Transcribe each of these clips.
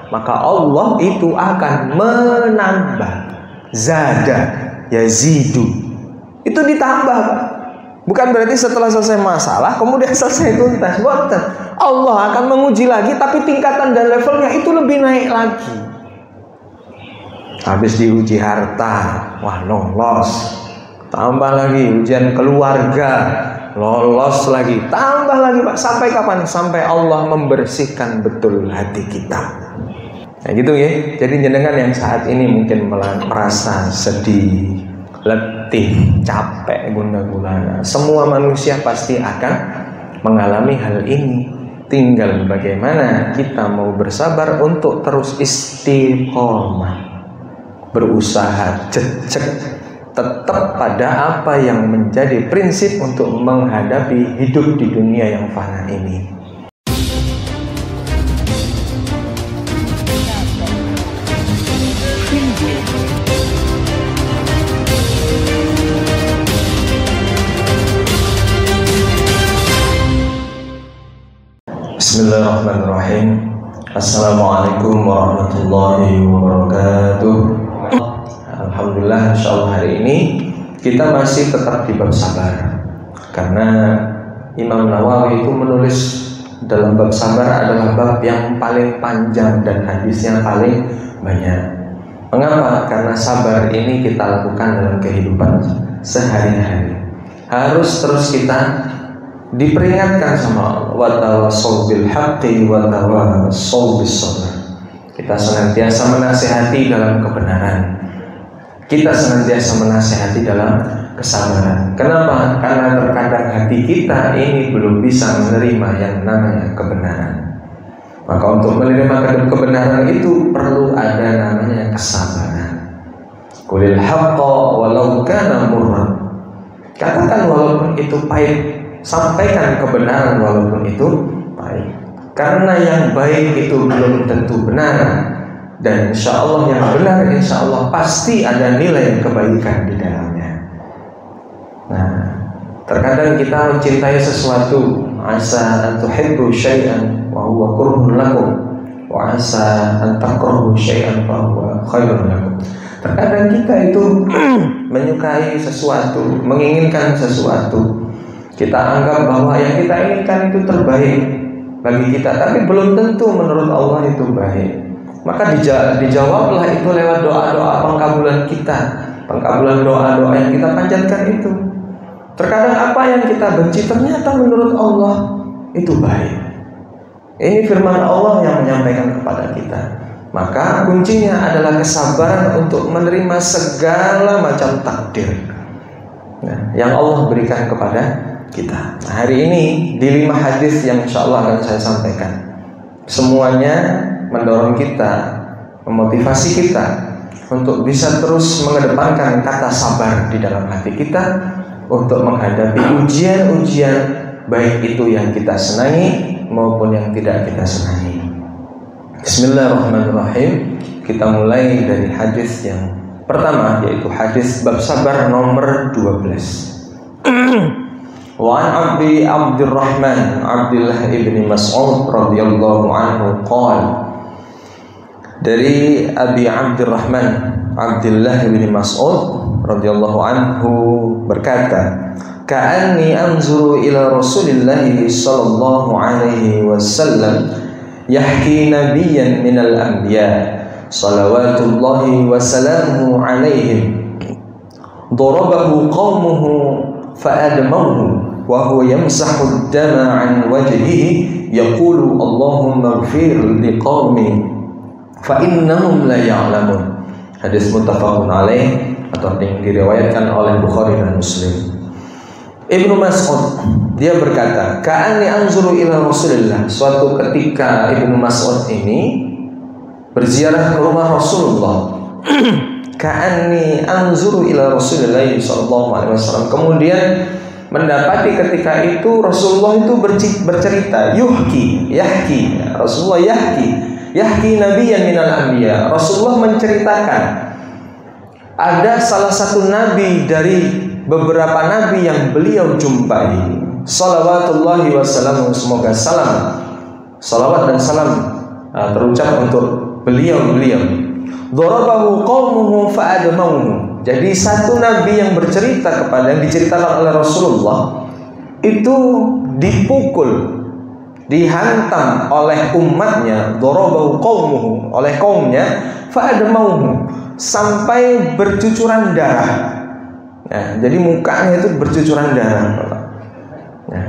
maka Allah itu akan menambah. Zada yazidu, itu ditambah. Bukan berarti setelah selesai masalah kemudian selesai tuntas. Bukan. Allah akan menguji lagi, tapi tingkatan dan levelnya itu lebih naik lagi. Habis diuji harta, wah lolos. Tambah lagi ujian keluarga, lolos lagi. Tambah lagi Pak, sampai kapan? Sampai Allah membersihkan betul hati kita. Nah gitu ya. Jadi jenengan yang saat ini mungkin merasa sedih, letih, capek, gundah gulana. Semua manusia pasti akan mengalami hal ini. Tinggal bagaimana kita mau bersabar untuk terus istiqomah, berusaha cecek, tetap pada apa yang menjadi prinsip untuk menghadapi hidup di dunia yang fana ini. Bismillahirrahmanirrahim. Assalamualaikum warahmatullahi wabarakatuh. Alhamdulillah, insyaallah hari ini kita masih tetap di bab sabar. Karena Imam Nawawi itu menulis dalam bab sabar adalah bab yang paling panjang dan hadisnya paling banyak. Mengapa? Karena sabar ini kita lakukan dalam kehidupan sehari-hari. Harus terus kita diperingatkan sama Allah, wa tawassaw bil haqqi wa tawassaw bis sabr. Kita senantiasa menasihati dalam kebenaran. Kita senantiasa menasihati dalam kesabaran. Kenapa? Karena terkadang hati kita ini belum bisa menerima yang namanya kebenaran. Maka untuk menerima kebenaran itu perlu ada namanya kesabaran. Qulil haqqa walau kana murran. Katakan walaupun itu pahit. Sampaikan kebenaran walaupun itu baik. Karena yang baik itu belum tentu benar. Dan insya Allah yang benar, insya Allah pasti ada nilai kebaikan di dalamnya. Nah, terkadang kita mencintai sesuatu, asa an tuhibbu syai'an wa huwa kurhun lakum, wa asa an takrahu syai'an fa huwa khairun lakum. Terkadang kita itu menyukai sesuatu, menginginkan sesuatu. Kita anggap bahwa yang kita inginkan itu terbaik bagi kita, tapi belum tentu menurut Allah itu baik. Maka dijawablah itu lewat doa-doa pengkabulan kita, pengkabulan doa-doa yang kita panjatkan itu. Terkadang apa yang kita benci ternyata menurut Allah itu baik. Ini firman Allah yang menyampaikan kepada kita. Maka kuncinya adalah kesabaran untuk menerima segala macam takdir yang Allah berikan kepada kita. Nah, hari ini di 5 hadis yang insya Allah akan saya sampaikan, semuanya mendorong kita, memotivasi kita untuk bisa terus mengedepankan kata sabar di dalam hati kita untuk menghadapi ujian-ujian, baik itu yang kita senangi maupun yang tidak kita senangi. Bismillahirrahmanirrahim. Kita mulai dari hadis yang pertama, yaitu hadis bab sabar nomor 12. Wa an Abdurrahman Abdullah ibn Mas'ud radhiyallahu anhu qala, dari Abi Abdurrahman Abdullah ibn Mas'ud radhiyallahu anhu berkata, ka'anni anzuru ila Rasulillah sallallahu alaihi wasallam yahki nabiyyan minal anbiya salawatullahi wa salamuhu alaihim darabahu qaumuhu fa'adamahu wa huwa yamsahu ad-dama 'an wajhihi yaqulu Allahumma ighfir liqaumi fa innahum la ya'lamun. Hadis muttafaqun alaih atau yang diriwayatkan oleh Bukhari dan Muslim. Ibnu Mas'ud dia berkata, ka'anni anzuru ila Rasulillah. Suatu ketika Ibnu Mas'ud ini berziarah ke rumah Rasulullah. Ka'anni anzuru ila Rasulillah sallallahu alaihi wasallam. Kemudian mendapati ketika itu Rasulullah itu bercerita, yahki Rasulullah yahki nabiyyan minal anbiya. Rasulullah menceritakan ada salah satu nabi dari beberapa nabi yang beliau jumpai. Salawatullahi wassalamu, semoga salawat dan salam terucap untuk beliau. Darabahu qaumuhu fa'admauhu. Jadi satu nabi yang yang diceritakan oleh Rasulullah itu dipukul, dihantam oleh umatnya, darabahu qaumuhu, oleh kaumnya, fa'admauhu, sampai bercucuran darah. Nah, jadi mukanya itu bercucuran darah. Nah,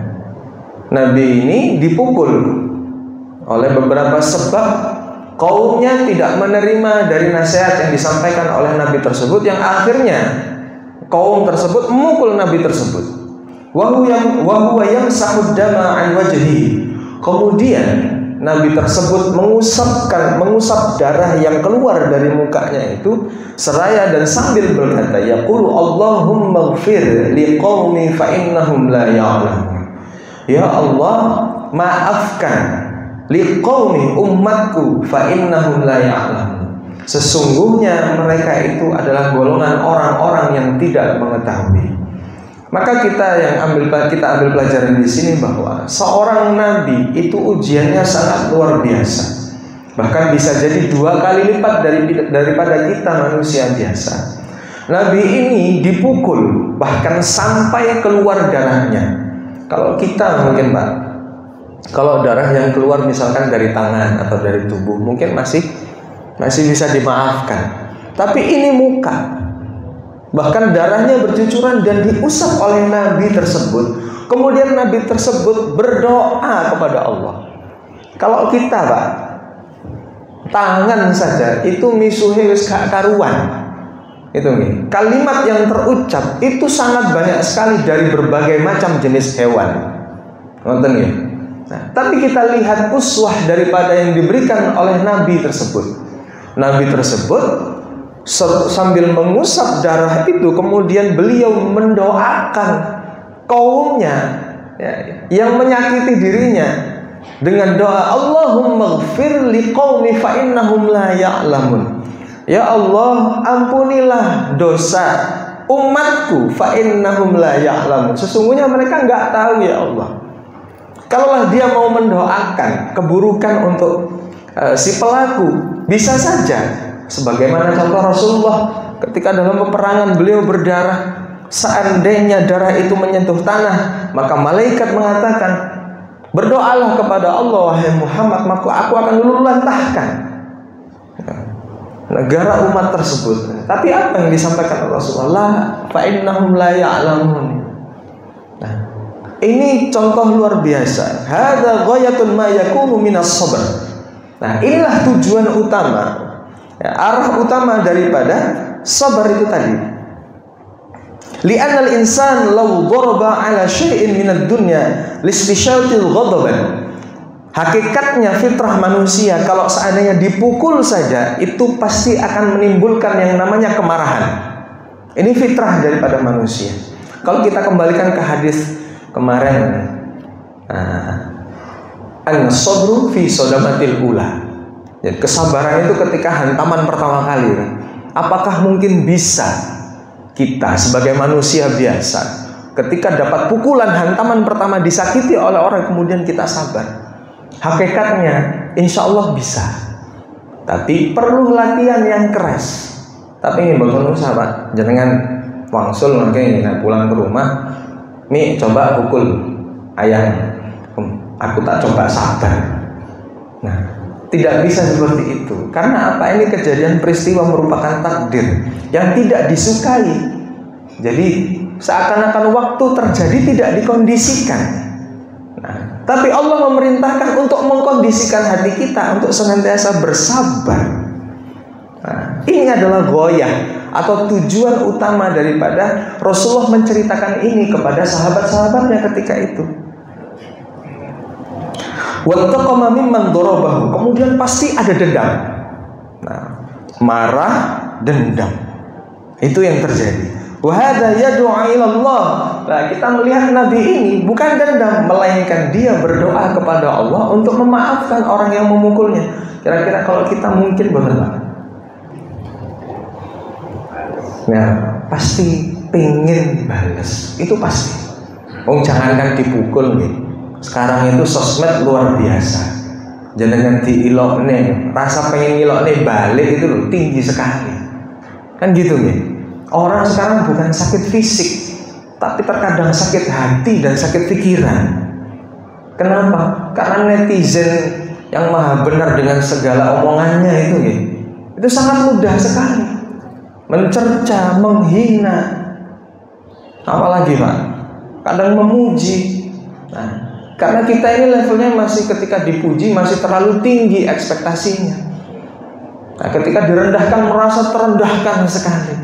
Nabi ini dipukul oleh beberapa sebab kaumnya tidak menerima dari nasihat yang disampaikan oleh Nabi tersebut, yang akhirnya kaum tersebut memukul Nabi tersebut. Wa huwa yamsahu dama an wajhihi. Kemudian Nabi tersebut mengusap darah yang keluar dari mukanya itu seraya dan sambil berkata, yaqulu Allahumma ighfir liqaumi fa innahum la ya'lamun. Ya Allah, maafkan liqaumi, umatku, fa innahum la ya'lamun. Sesungguhnya mereka itu adalah golongan orang-orang yang tidak mengetahui. Maka kita ambil pelajaran di sini bahwa seorang nabi itu ujiannya sangat luar biasa. Bahkan bisa jadi 2 kali lipat daripada kita manusia biasa. Nabi ini dipukul bahkan sampai keluar darahnya. Kalau kita mungkin Pak, kalau darah yang keluar misalkan dari tangan atau dari tubuh mungkin masih bisa dimaafkan. Tapi ini muka, bahkan darahnya bercucuran dan diusap oleh Nabi tersebut. Kemudian Nabi tersebut berdoa kepada Allah. Kalau kita Pak, tangan saja itu misuhe wis gak karuan. Itu nih, kalimat yang terucap itu sangat banyak sekali dari berbagai macam jenis hewan. Nonton ya. Nah, tapi kita lihat uswah daripada yang diberikan oleh Nabi tersebut. Nabi tersebut sambil mengusap darah itu, kemudian beliau mendoakan kaumnya yang menyakiti dirinya dengan doa, Allahumma ighfir liqaumi fa innahum la ya'lamun. Ya Allah, ampunilah dosa umatku, fa innahum la ya'lamun. Sesungguhnya mereka enggak tahu ya Allah. Kalaulah dia mau mendoakan keburukan untuk si pelaku, bisa saja. Sebagaimana contoh Rasulullah ketika dalam peperangan beliau berdarah, seandainya darah itu menyentuh tanah, maka malaikat mengatakan, berdoalah kepada Allah wahai Muhammad, maka aku akan luluhlantahkan negara umat tersebut. Tapi apa yang disampaikan Rasulullah? Fa innahum la ya'lamun. Nah, ini contoh luar biasa. Hadza ghayatun ma yakunu minas sabr. Nah, inilah tujuan utama, arah utama daripada sabar itu tadi. Li'anna al-insan law daraba 'ala syai'in minad dunya listishatil ghadaban. Hakikatnya fitrah manusia kalau seandainya dipukul saja itu pasti akan menimbulkan yang namanya kemarahan. Ini fitrah daripada manusia. Kalau kita kembalikan ke hadis kemarin, an-sabru fi sodamatil ula. Jadi kesabaran itu ketika hantaman pertama kali. Apakah mungkin bisa kita sebagai manusia biasa ketika dapat pukulan hantaman pertama disakiti oleh orang kemudian kita sabar? Hakikatnya insya Allah bisa, tapi perlu latihan yang keras. Tapi ini bagaimana sahabat, jangan wangsul nanti pulang ke rumah, nih coba pukul ayahnya, aku tak coba sabar. Nah, tidak bisa seperti itu. Karena apa? Ini kejadian peristiwa merupakan takdir yang tidak disukai. Jadi seakan-akan waktu terjadi tidak dikondisikan. Nah, tapi Allah memerintahkan untuk mengkondisikan hati kita untuk senantiasa bersabar. Nah, ini adalah goyah atau tujuan utama daripada Rasulullah menceritakan ini kepada sahabat-sahabatnya ketika itu. Wattaqama mimman darabahu. Kemudian pasti ada dendam. Nah, marah, dendam. Itu yang terjadi. Wa hadza yad'u ila Allah. Nah, kita melihat Nabi ini bukan dendam, melainkan dia berdoa kepada Allah untuk memaafkan orang yang memukulnya. Kira-kira kalau kita mungkin bagaimana? Nah, pasti pengen balas. Itu pasti. Jangankan dipukul nih. Sekarang itu sosmed luar biasa. jenengan diilokne, rasa pengen ngilokne balik itu loh tinggi sekali. Kan gitu nih. Orang sekarang bukan sakit fisik, tapi terkadang sakit hati dan sakit pikiran. Kenapa? Karena netizen yang maha benar dengan segala omongannya itu sangat mudah sekali mencerca, menghina, apalagi Pak, kadang memuji. Nah, karena kita ini levelnya masih ketika dipuji masih terlalu tinggi ekspektasinya. Nah, ketika direndahkan merasa terendahkan sekali.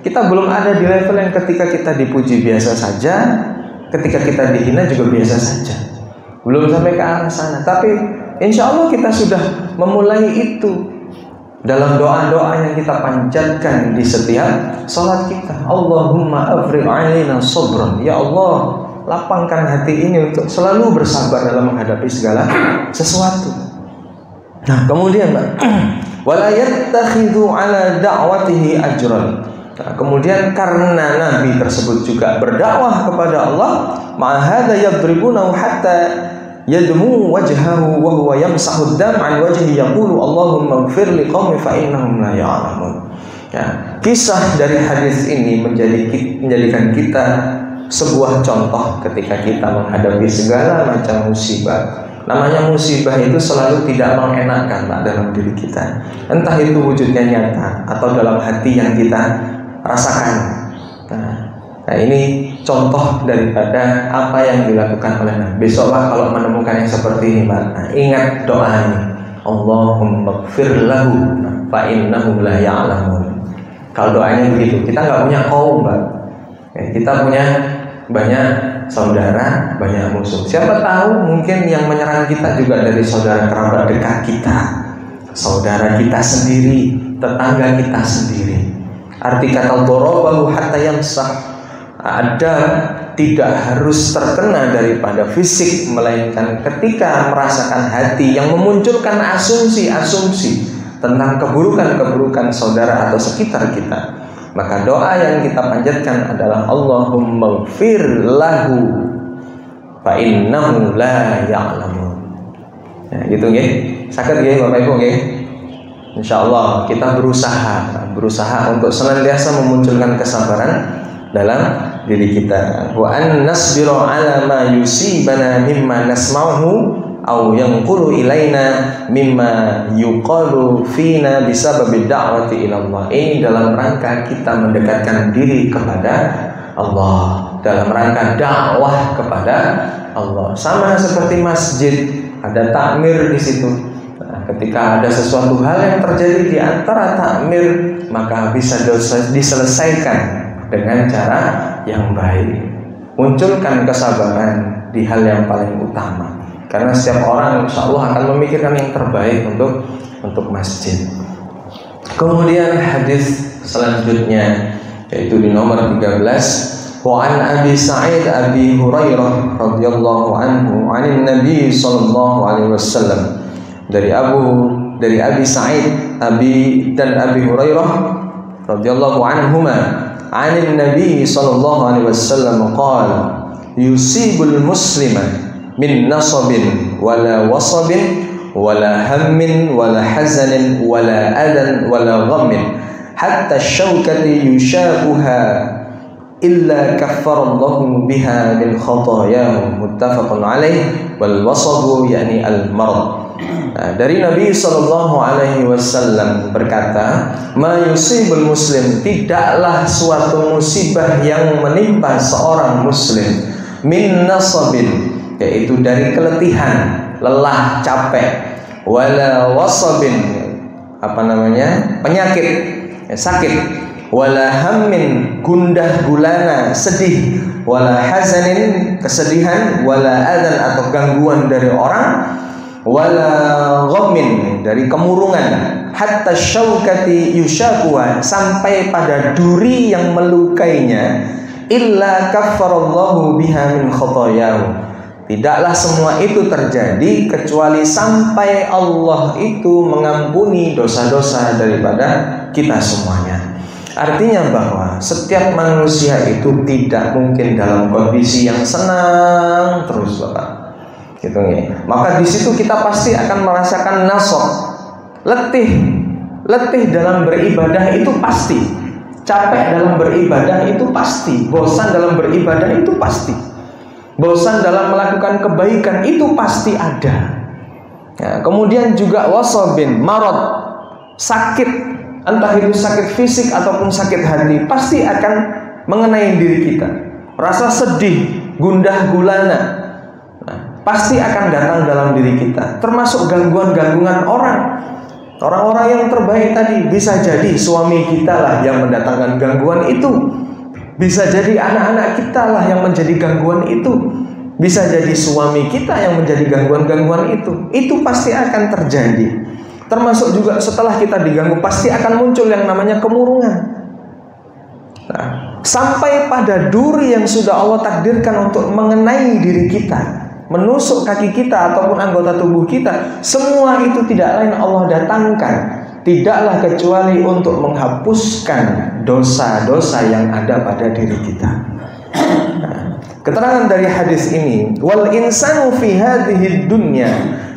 Kita belum ada di level yang ketika kita dipuji biasa saja, ketika kita dihina juga biasa saja. Belum sampai ke arah sana. Tapi insya Allah kita sudah memulai itu dalam doa-doa yang kita panjatkan di setiap sholat kita. Allahumma afrigh alaina sabran. Ya Allah, lapangkan hati ini untuk selalu bersabar dalam menghadapi segala sesuatu. Nah, kemudian wala yattakhidhu ala da'watihi ajran. Nah, kemudian karena Nabi tersebut juga berdakwah kepada Allah, ma'ahada yadribuna hatta yadmu wajhahu wa huwa yamsahu dam an wajhi yaqulu Allahumma ighfir liqaumi fa innahum la ya'lamun. Ya, kisah dari hadis ini menjadikan kita sebuah contoh ketika kita menghadapi segala macam musibah. Namanya musibah itu selalu tidak mengenakan Pak dalam diri kita. Entah itu wujudnya nyata atau dalam hati yang kita rasakan. Nah, ini contoh daripada apa yang dilakukan oleh Nabi. Besok Pak kalau menemukan yang seperti ini Pak, nah, ingat doa ini. Allahumma ighfir lahu fa innahum la ya'lamun. Kalau doanya begitu, kita nggak punya kaum Pak. Kita punya banyak saudara, banyak musuh. Siapa tahu mungkin yang menyerang kita juga dari saudara kerabat dekat kita, saudara kita sendiri, tetangga kita sendiri. Arti kata dorobahu hatta yamsah, ada tidak harus terkena daripada fisik, melainkan ketika merasakan hati yang memunculkan asumsi-asumsi tentang keburukan-keburukan saudara atau sekitar kita. Maka doa yang kita panjatkan adalah Allahumma ighfir lahu fa innahu la ya'lamun. Nah, gitu nggih. Saged nggih Bapak Ibu nggih. Insyaallah kita berusaha untuk senantiasa memunculkan kesabaran dalam diri kita. Wa an nasbiru ala ma yusibana mimma nasma'uhu aw yanqulu ilaina mimma yuqalu fina bisababi da'wati ila Allah. Ini dalam rangka kita mendekatkan diri kepada Allah, dalam rangka dakwah kepada Allah. Sama seperti masjid, ada takmir di situ. Nah, ketika ada sesuatu hal yang terjadi di antara takmir, maka bisa diselesaikan dengan cara yang baik. Munculkan kesabaran di hal yang paling utama. Karena setiap orang insya Allah akan memikirkan yang terbaik untuk masjid. Kemudian hadis selanjutnya yaitu di nomor 13. Wa an Abi Sa'id Abi Hurairah radhiyallahu anhu 'anil Nabi sallallahu alaihi wasallam. Dari Abi Sa'id Abi Hurairah radhiyallahu anhuma 'anil Nabi sallallahu alaihi wasallam qala yusibul muslima min nasabin wala wasabin wala hammin wala hazanin wala adan wala ghammin hatta syaukati yushaquha illa kaffarallahu biha min khatayahu. Muttafaqun alaih. Wal wasabu yakni al marad. Nah, dari Nabi sallallahu alaihi wasallam berkata, ma yusibul muslim, tidaklah suatu musibah yang menimpa seorang muslim min nasabin, yaitu dari keletihan, lelah, capek, wala wasabin, penyakit, sakit, wala hammin, gundah gulana, sedih, wala hazanin, kesedihan, wala adan atau gangguan dari orang, wala ghammin, dari kemurungan, hatta syaukati yushakuha, sampai pada duri yang melukainya, illa kaffarallahu biha min khotoyahu. Tidaklah semua itu terjadi kecuali sampai Allah itu mengampuni dosa-dosa daripada kita semuanya. Artinya bahwa setiap manusia itu tidak mungkin dalam kondisi yang senang terus Bapak. Gitu ya. Maka di situ kita pasti akan merasakan nasab, letih dalam beribadah itu pasti, capek dalam beribadah itu pasti, bosan dalam beribadah itu pasti, bosan dalam melakukan kebaikan itu pasti ada. Ya, kemudian juga wasabin, marad, sakit, entah itu sakit fisik ataupun sakit hati, pasti akan mengenai diri kita. Rasa sedih, gundah gulana, pasti akan datang dalam diri kita. Termasuk gangguan-gangguan orang-orang yang terbaik tadi. Bisa jadi suami kita lah yang mendatangkan gangguan itu, bisa jadi anak-anak kita lah yang menjadi gangguan itu, bisa jadi suami kita yang menjadi gangguan-gangguan itu pasti akan terjadi. Termasuk juga setelah kita diganggu pasti akan muncul yang namanya kemurungan. Nah, sampai pada duri yang sudah Allah takdirkan untuk mengenai diri kita, menusuk kaki kita ataupun anggota tubuh kita, semua itu tidak lain Allah datangkan, tidaklah kecuali untuk menghapuskan dosa-dosa yang ada pada diri kita. Nah, keterangan dari hadis ini, wal insanu fi hadhihi dunya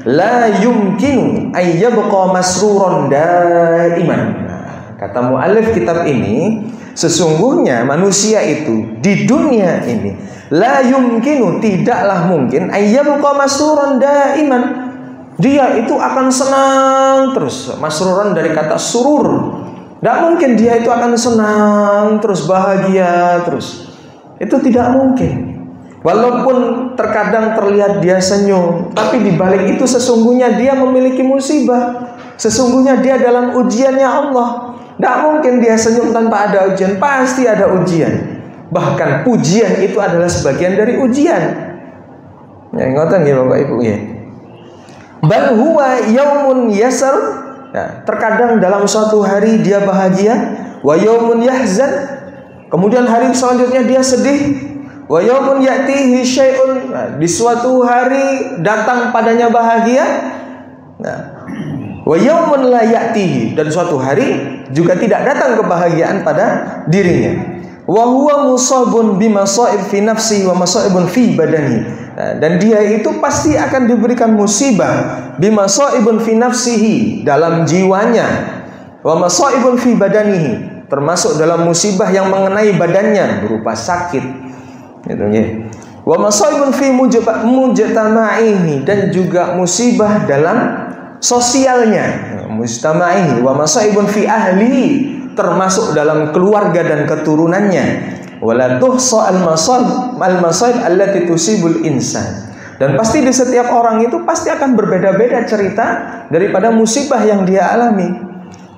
la yumkinu ay yabqa masruran daiman. Kata muallif kitab ini, sesungguhnya manusia itu di dunia ini la yumkinu, tidaklah mungkin, ayyabqa masruran daiman, dia itu akan senang terus. Masruran dari kata surur, tidak mungkin dia itu akan senang terus, bahagia terus, itu tidak mungkin. Walaupun terkadang terlihat dia senyum, tapi di balik itu sesungguhnya dia memiliki musibah, sesungguhnya dia dalam ujiannya Allah. Tidak mungkin dia senyum tanpa ada ujian, pasti ada ujian. Bahkan pujian itu adalah sebagian dari ujian. Ya, ngoten nggih Bapak Ibu ya. Bal huwa yaumun yasar. Ya, terkadang dalam suatu hari dia bahagia, wa yaumun yahzan. Kemudian hari selanjutnya dia sedih. Wa yaumun ya'tihi syai'un. Nah, di suatu hari datang padanya bahagia. Nah, wa yaumun la ya'tihi, dan suatu hari juga tidak datang kebahagiaan pada dirinya. Wa huwa musabun bimasa'ib fi nafsi wa masa'ibun fi badani. Nah, dan dia itu pasti akan diberikan musibah bimasa'ibun fi nafsihi, dalam jiwanya, wa masa'ibun fi badanihi, termasuk dalam musibah yang mengenai badannya berupa sakit, gitu ya. Wa masa'ibun fi mujtama'ihi, dan juga musibah dalam sosialnya, mujtama'ihi, wa masa'ibun fi ahlihi, termasuk dalam keluarga dan keturunannya. Wala tuhsa al-masaib allati tusibul insan. Dan pasti di setiap orang itu pasti akan berbeda-beda cerita daripada musibah yang dia alami.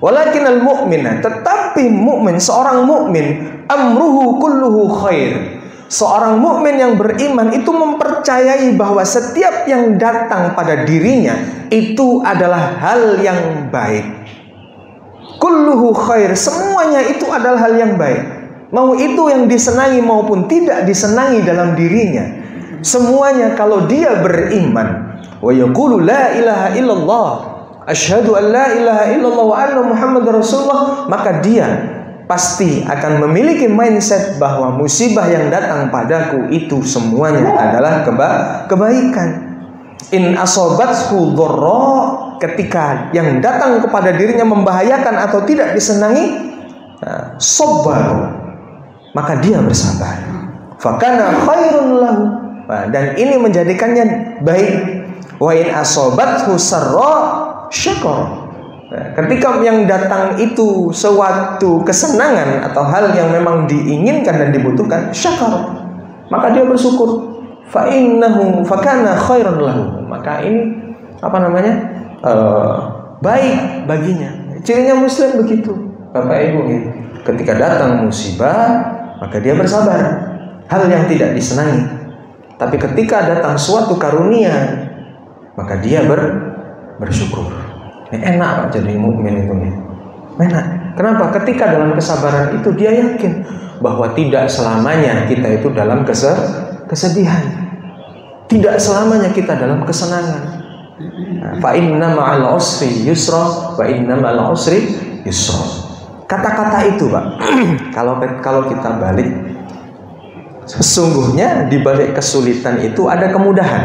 Walakinal mu'mina, tetapi mukmin, seorang mukmin, amruhu kulluhu khair. Seorang mukmin yang beriman itu mempercayai bahwa setiap yang datang pada dirinya itu adalah hal yang baik. Kulluhu khair, semuanya itu adalah hal yang baik. Mau itu yang disenangi maupun tidak disenangi dalam dirinya, semuanya kalau dia beriman, wa yaqulu la ilaha illallah, asyhadu an la ilaha illallah wa anna muhammadar rasulullah, maka dia pasti akan memiliki mindset bahwa musibah yang datang padaku itu semuanya adalah kebaikan. In asobathu dharra, ketika yang datang kepada dirinya membahayakan atau tidak disenangi, sabar, maka dia bersabar. Fakana khairun lahu, dan ini menjadikannya baik. Wa in asobathu sarra syakara, ketika yang datang itu suatu kesenangan atau hal yang memang diinginkan dan dibutuhkan, syakara, maka dia bersyukur. Fa innahu fakana khairan lahu, maka ini baik baginya. Cirinya muslim begitu, Bapak Ibu ya. Ketika datang musibah, maka dia bersabar, hal yang tidak disenangi. Tapi ketika datang suatu karunia, maka dia bersyukur. Enak Pak jadi mukmin itu nih. Enak. Kenapa? Ketika dalam kesabaran itu dia yakin bahwa tidak selamanya kita itu dalam kesedihan, tidak selamanya kita dalam kesenangan. Fa inna ma'al usri yusra, wa inna ma'al usri yusra. Kata-kata itu Pak, kalau kita balik, sesungguhnya di balik kesulitan itu ada kemudahan.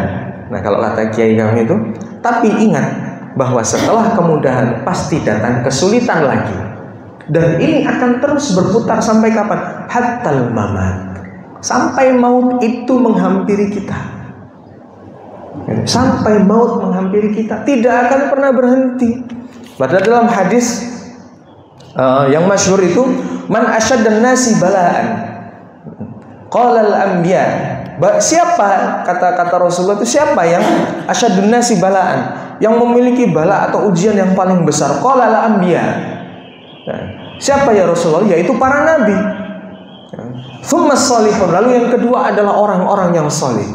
Nah, kalau kata kiai kami itu, tapi ingat bahwa setelah kemudahan pasti datang kesulitan lagi. Dan ini akan terus berputar sampai kapan? Hattal mamat. Sampai maut itu menghampiri kita. Sampai maut menghampiri kita, tidak akan pernah berhenti. Padahal dalam hadis yang masyhur itu, man asyaddan nasi balaan qala al-anbiya. Siapa, kata Rasulullah itu, siapa yang asyadun nasi balaan, yang memiliki bala atau ujian yang paling besar? Qala al-anbiya. Siapa ya Rasulullah? Yaitu para nabi. Tsumma shalihun. Lalu yang kedua adalah orang-orang yang saleh.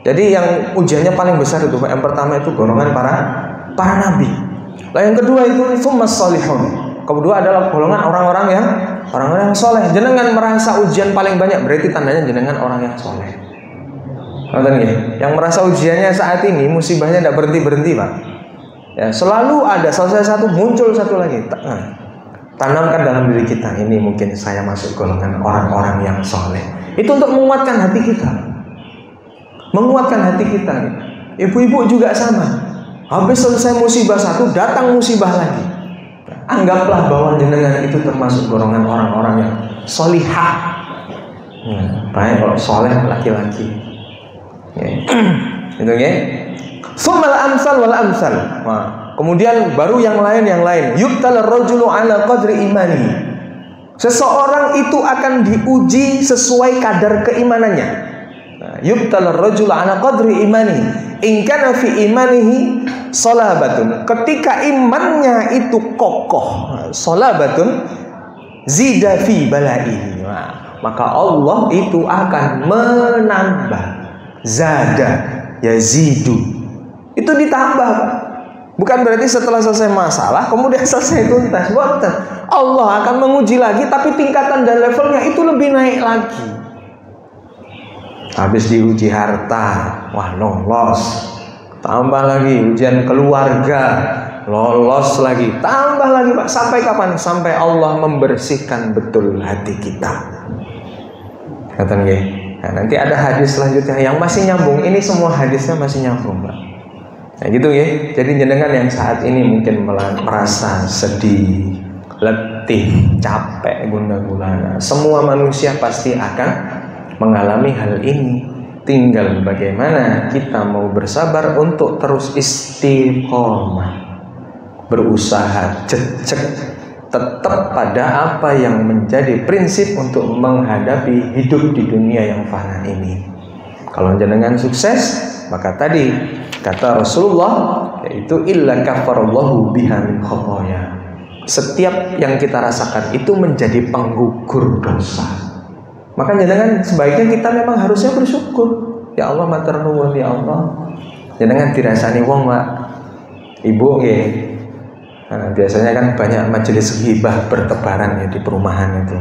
Jadi yang ujiannya paling besar itu, yang pertama itu golongan para nabi. Lalu yang kedua itu tsumma shalihun. Kedua adalah golongan orang-orang yang soleh. Jenengan merasa ujian paling banyak, berarti tandanya jenengan orang yang soleh. Yang merasa ujiannya saat ini, musibahnya tidak berhenti Pak. Ya, selalu ada, selesai satu muncul satu lagi. Tanamkan dalam diri kita, ini mungkin saya masuk golongan orang-orang yang soleh. Itu untuk menguatkan hati kita. Menguatkan hati kita. Ibu-ibu juga sama. Habis selesai musibah satu, datang musibah lagi. Anggaplah bahwa jenengan itu termasuk golongan orang-orang yang solihah. Baik kalau soleh laki-laki. Itu ya. Sumal amsal wal amsal. Kemudian baru yang lain. Yubtal rajulu ala qadri imani. Seseorang itu akan diuji sesuai kadar keimanannya. Yubtal rajulu ala qadri imani. In kana fi imanihi salabatun. Ketika imannya itu kokoh, salabatun, zida fi balaihi. Maka Allah itu akan menambah. Zada yazidu. Itu ditambah, Pak. Bukan berarti setelah selesai masalah kemudian selesai tuntas. Bukan. Allah akan menguji lagi, tapi tingkatan dan levelnya itu lebih naik lagi. Habis diuji harta, wah lolos. Tambah lagi ujian keluarga, lolos lagi. Tambah lagi, Pak. Sampai kapan? Sampai Allah membersihkan betul hati kita. Kata nggih. Nah, nanti ada hadis selanjutnya yang masih nyambung. Ini semua hadisnya masih nyambung, Pak. Nah, gitu ya. Jadi jenengan yang saat ini mungkin merasa sedih, letih, capek, gundah gulana. Semua manusia pasti akan mengalami hal ini. Tinggal bagaimana kita mau bersabar untuk terus istiqomah, berusaha cecek, tetap pada apa yang menjadi prinsip untuk menghadapi hidup di dunia yang fana ini. Kalau jenengan sukses, maka tadi kata Rasulullah, yaitu illa kafarallahu biha min khotoya. Setiap yang kita rasakan itu menjadi penggugur dosa. Maka jangan, sebaiknya kita memang harusnya bersyukur. Ya Allah, matur nuwun ya Allah. Jangan dirasani wong, Pak. Ibu nggih. Nah, biasanya kan banyak majelis ghibah bertebaran ya di perumahan itu.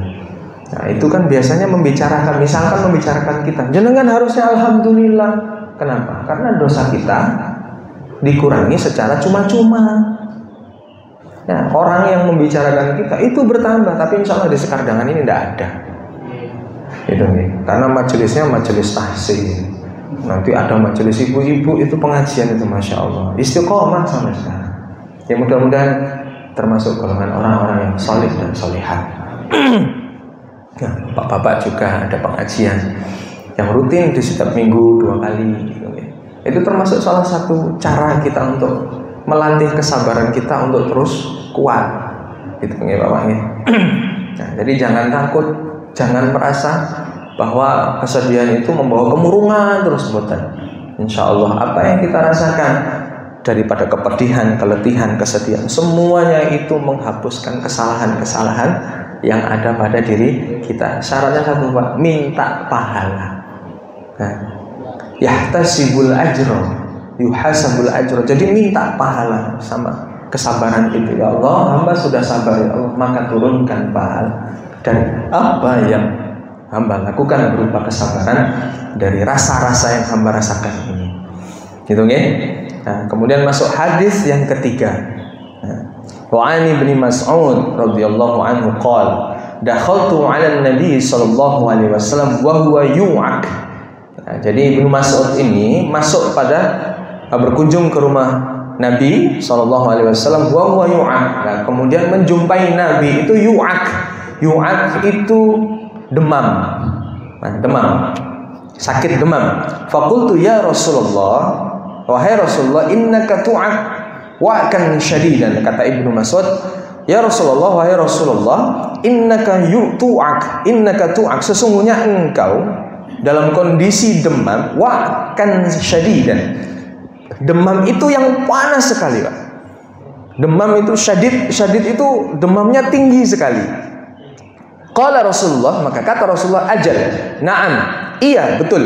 Nah, itu kan biasanya misalkan membicarakan kita. Jangan harusnya alhamdulillah. Kenapa? Karena dosa kita dikurangi secara cuma-cuma. Nah, orang yang membicarakan kita itu bertambah, tapi insya Allah di Sekardangan ini tidak ada. Itu nih, karena majelisnya majelis tahsin. Nanti ada majelis ibu-ibu itu pengajian itu, masya Allah, istiqomah sampai sekarang. Ya mudah-mudahan termasuk golongan orang-orang yang solih dan solihah. Nah, bapak-bapak juga ada pengajian yang rutin di setiap minggu 2 kali. Gitu. Itu termasuk salah satu cara kita untuk melatih kesabaran kita untuk terus kuat. Gitu ya Bapak ya. Nah, jadi jangan takut. Jangan merasa bahwa kesedihan itu membawa kemurungan terus buatan. Insya Allah apa yang kita rasakan daripada kepedihan, keletihan, kesedihan, semuanya itu menghapuskan kesalahan-kesalahan yang ada pada diri kita. Syaratnya satu, Pak, minta pahala. Nah, yahtasibul ajro, yuhasabul ajro. Jadi minta pahala sama kesabaran itu. Ya Allah, hamba sudah sabar ya Allah, maka turunkan pahala. Dan apa yang hamba lakukan berupa kesabaran dari rasa-rasa yang hamba rasakan ini. Gitu nggih? Nah, kemudian masuk hadis yang ketiga. Wa ani bin Mas'ud radhiyallahu anhu qala dakhaltu 'ala an-nabi sallallahu alaihi wasallam wa huwa yu'ak. Nah, jadi Ibnu Mas'ud ini masuk pada berkunjung ke rumah Nabi SAW, wa yu'ak. Nah, kemudian menjumpai Nabi itu yu'ak. Yu'ak itu demam. Nah, demam. Sakit demam. Faqultu ya Rasulullah, wahai Rasulullah, innaka tu'ak wa'kan syadidan. Kata Ibnu Mas'ud, ya Rasulullah, wahai Rasulullah, innaka tu'ak, sesungguhnya engkau dalam kondisi demam, wa'kan syadidan. Demam itu yang panas sekali, Pak. Demam itu syadid itu demamnya tinggi sekali. Qala Rasulullah, maka kata Rasulullah, ajal, na'am, iya betul.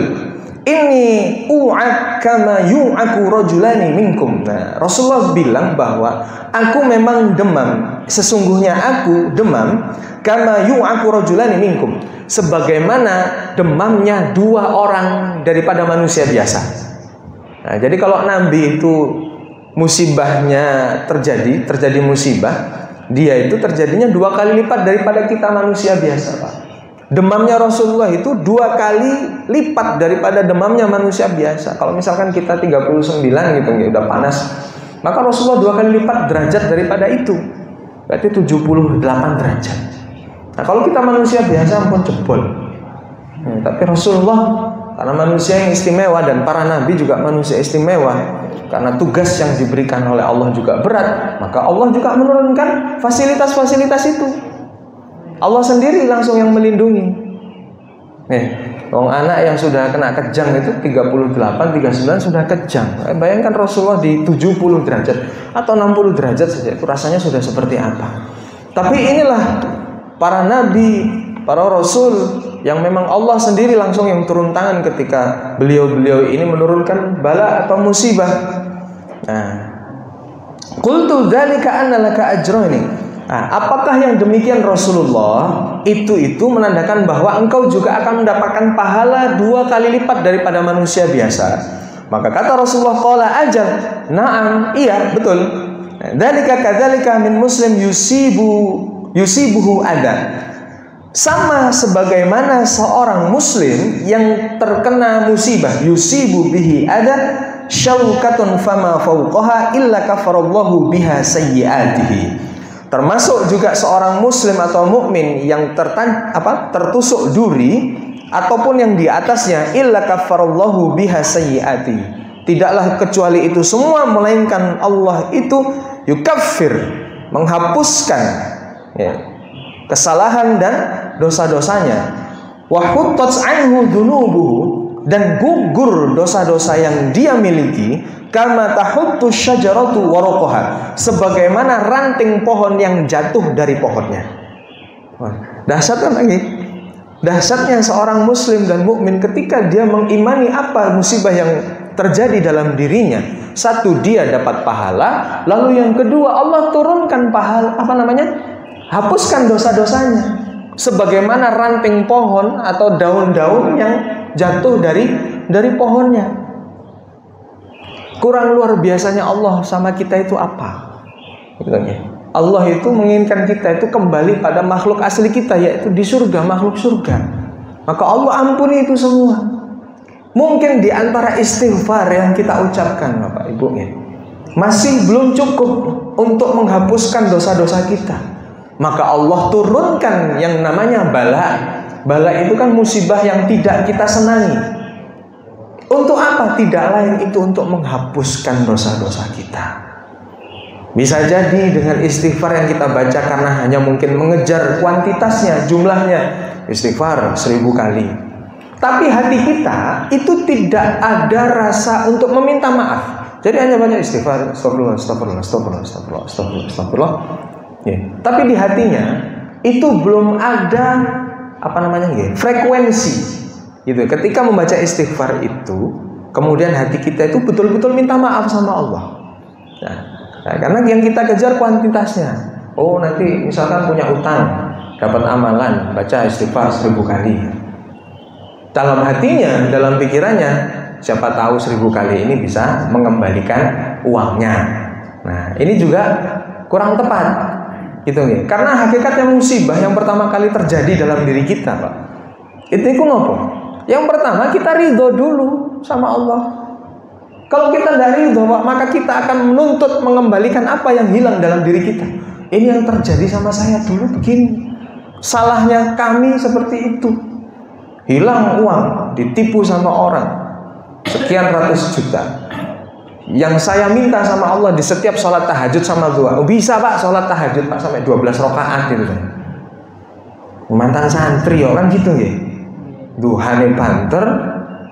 Ini u'ak kama yu'aku rajulani minkum. Nah, Rasulullah bilang bahwa aku memang demam. Sesungguhnya aku demam kama yu'aku rajulani minkum. Sebagaimana demamnya 2 orang daripada manusia biasa. Nah, jadi kalau Nabi itu musibahnya terjadi musibah, dia itu terjadinya 2 kali lipat daripada kita manusia biasa, Pak. Demamnya Rasulullah itu 2 kali lipat daripada demamnya manusia biasa. Kalau misalkan kita 39 gitu, udah panas, maka Rasulullah 2 kali lipat derajat daripada itu. Berarti 78 derajat. Nah, kalau kita manusia biasa ampun jebol. Tapi Rasulullah karena manusia yang istimewa, dan para nabi juga manusia istimewa, karena tugas yang diberikan oleh Allah juga berat, maka Allah juga menurunkan fasilitas-fasilitas itu. Allah sendiri langsung yang melindungi. Anak yang sudah kena kejang itu 38, 39 sudah kejang. Bayangkan Rasulullah di 70 derajat atau 60 derajat saja, itu rasanya sudah seperti apa. Tapi inilah para nabi, para rasul yang memang Allah sendiri langsung yang turun tangan ketika beliau-beliau ini menurunkan bala atau musibah. Nah, qultu dzalika anna laka ajraini. Nah, apakah yang demikian Rasulullah itu menandakan bahwa engkau juga akan mendapatkan pahala 2 kali lipat daripada manusia biasa? Maka kata Rasulullah, qala ajal, na'am, iya betul. Dzalika kadzalika min muslim yusibuhu ada. Sama sebagaimana seorang muslim yang terkena musibah, yusibu bihi ada syaukatun fama fauqaha illa kafarallahu biha sayyiatihi. Termasuk juga seorang muslim atau mukmin yang tertusuk duri ataupun yang di atasnya, illa kafarallahu biha sayyiatihi. Tidaklah kecuali itu semua, melainkan Allah itu yukaffir, menghapuskan kesalahan dan dosa-dosanya, wa huttat anhu dzunubuhu, dan gugur dosa-dosa yang dia miliki, kama tahuttu syajaratu waraqaha, sebagaimana ranting pohon yang jatuh dari pohonnya. Wah, dahsyat kan lagi? Dahsyatnya seorang muslim dan mukmin ketika dia mengimani apa musibah yang terjadi dalam dirinya. Satu, dia dapat pahala, lalu yang kedua Allah turunkan pahala, hapuskan dosa-dosanya, sebagaimana ranting pohon atau daun-daun yang jatuh dari pohonnya. Kurang luar biasanya Allah sama kita itu apa? Allah itu menginginkan kita itu kembali pada makhluk asli kita, yaitu di surga, makhluk surga. Maka Allah ampuni itu semua. Mungkin di antara istighfar yang kita ucapkan, Bapak Ibu, masih belum cukup untuk menghapuskan dosa-dosa kita. Maka Allah turunkan yang namanya bala. Bala itu kan musibah yang tidak kita senangi. Untuk apa? Tidak lain itu untuk menghapuskan dosa-dosa kita. Bisa jadi dengan istighfar yang kita baca, karena hanya mungkin mengejar kuantitasnya, jumlahnya, istighfar 1000 kali. Tapi hati kita itu tidak ada rasa untuk meminta maaf. Jadi hanya banyak istighfar, astagfirullah. Tapi di hatinya itu belum ada frekuensi gitu. Ketika membaca istighfar itu, kemudian hati kita itu betul-betul minta maaf sama Allah. Nah, karena yang kita kejar kuantitasnya. Oh, nanti misalkan punya utang, dapat amalan, baca istighfar 1000 kali. Dalam hatinya, dalam pikirannya, siapa tahu 1000 kali ini bisa mengembalikan uangnya. Nah, ini juga kurang tepat. Gitu nih. Karena hakikatnya musibah yang pertama kali terjadi dalam diri kita, Pak. Itu ngopo? Yang pertama kita ridho dulu sama Allah. Kalau kita nggak ridho, maka kita akan menuntut mengembalikan apa yang hilang dalam diri kita. Ini yang terjadi sama saya dulu begini. Salahnya kami seperti itu. Hilang uang, ditipu sama orang sekian ratus juta. Yang saya minta sama Allah di setiap sholat tahajud sama doa, bisa Pak sholat tahajud Pak sampai 12 rakaat gitu. Mantan santri kan gitu ya. Duhane banter,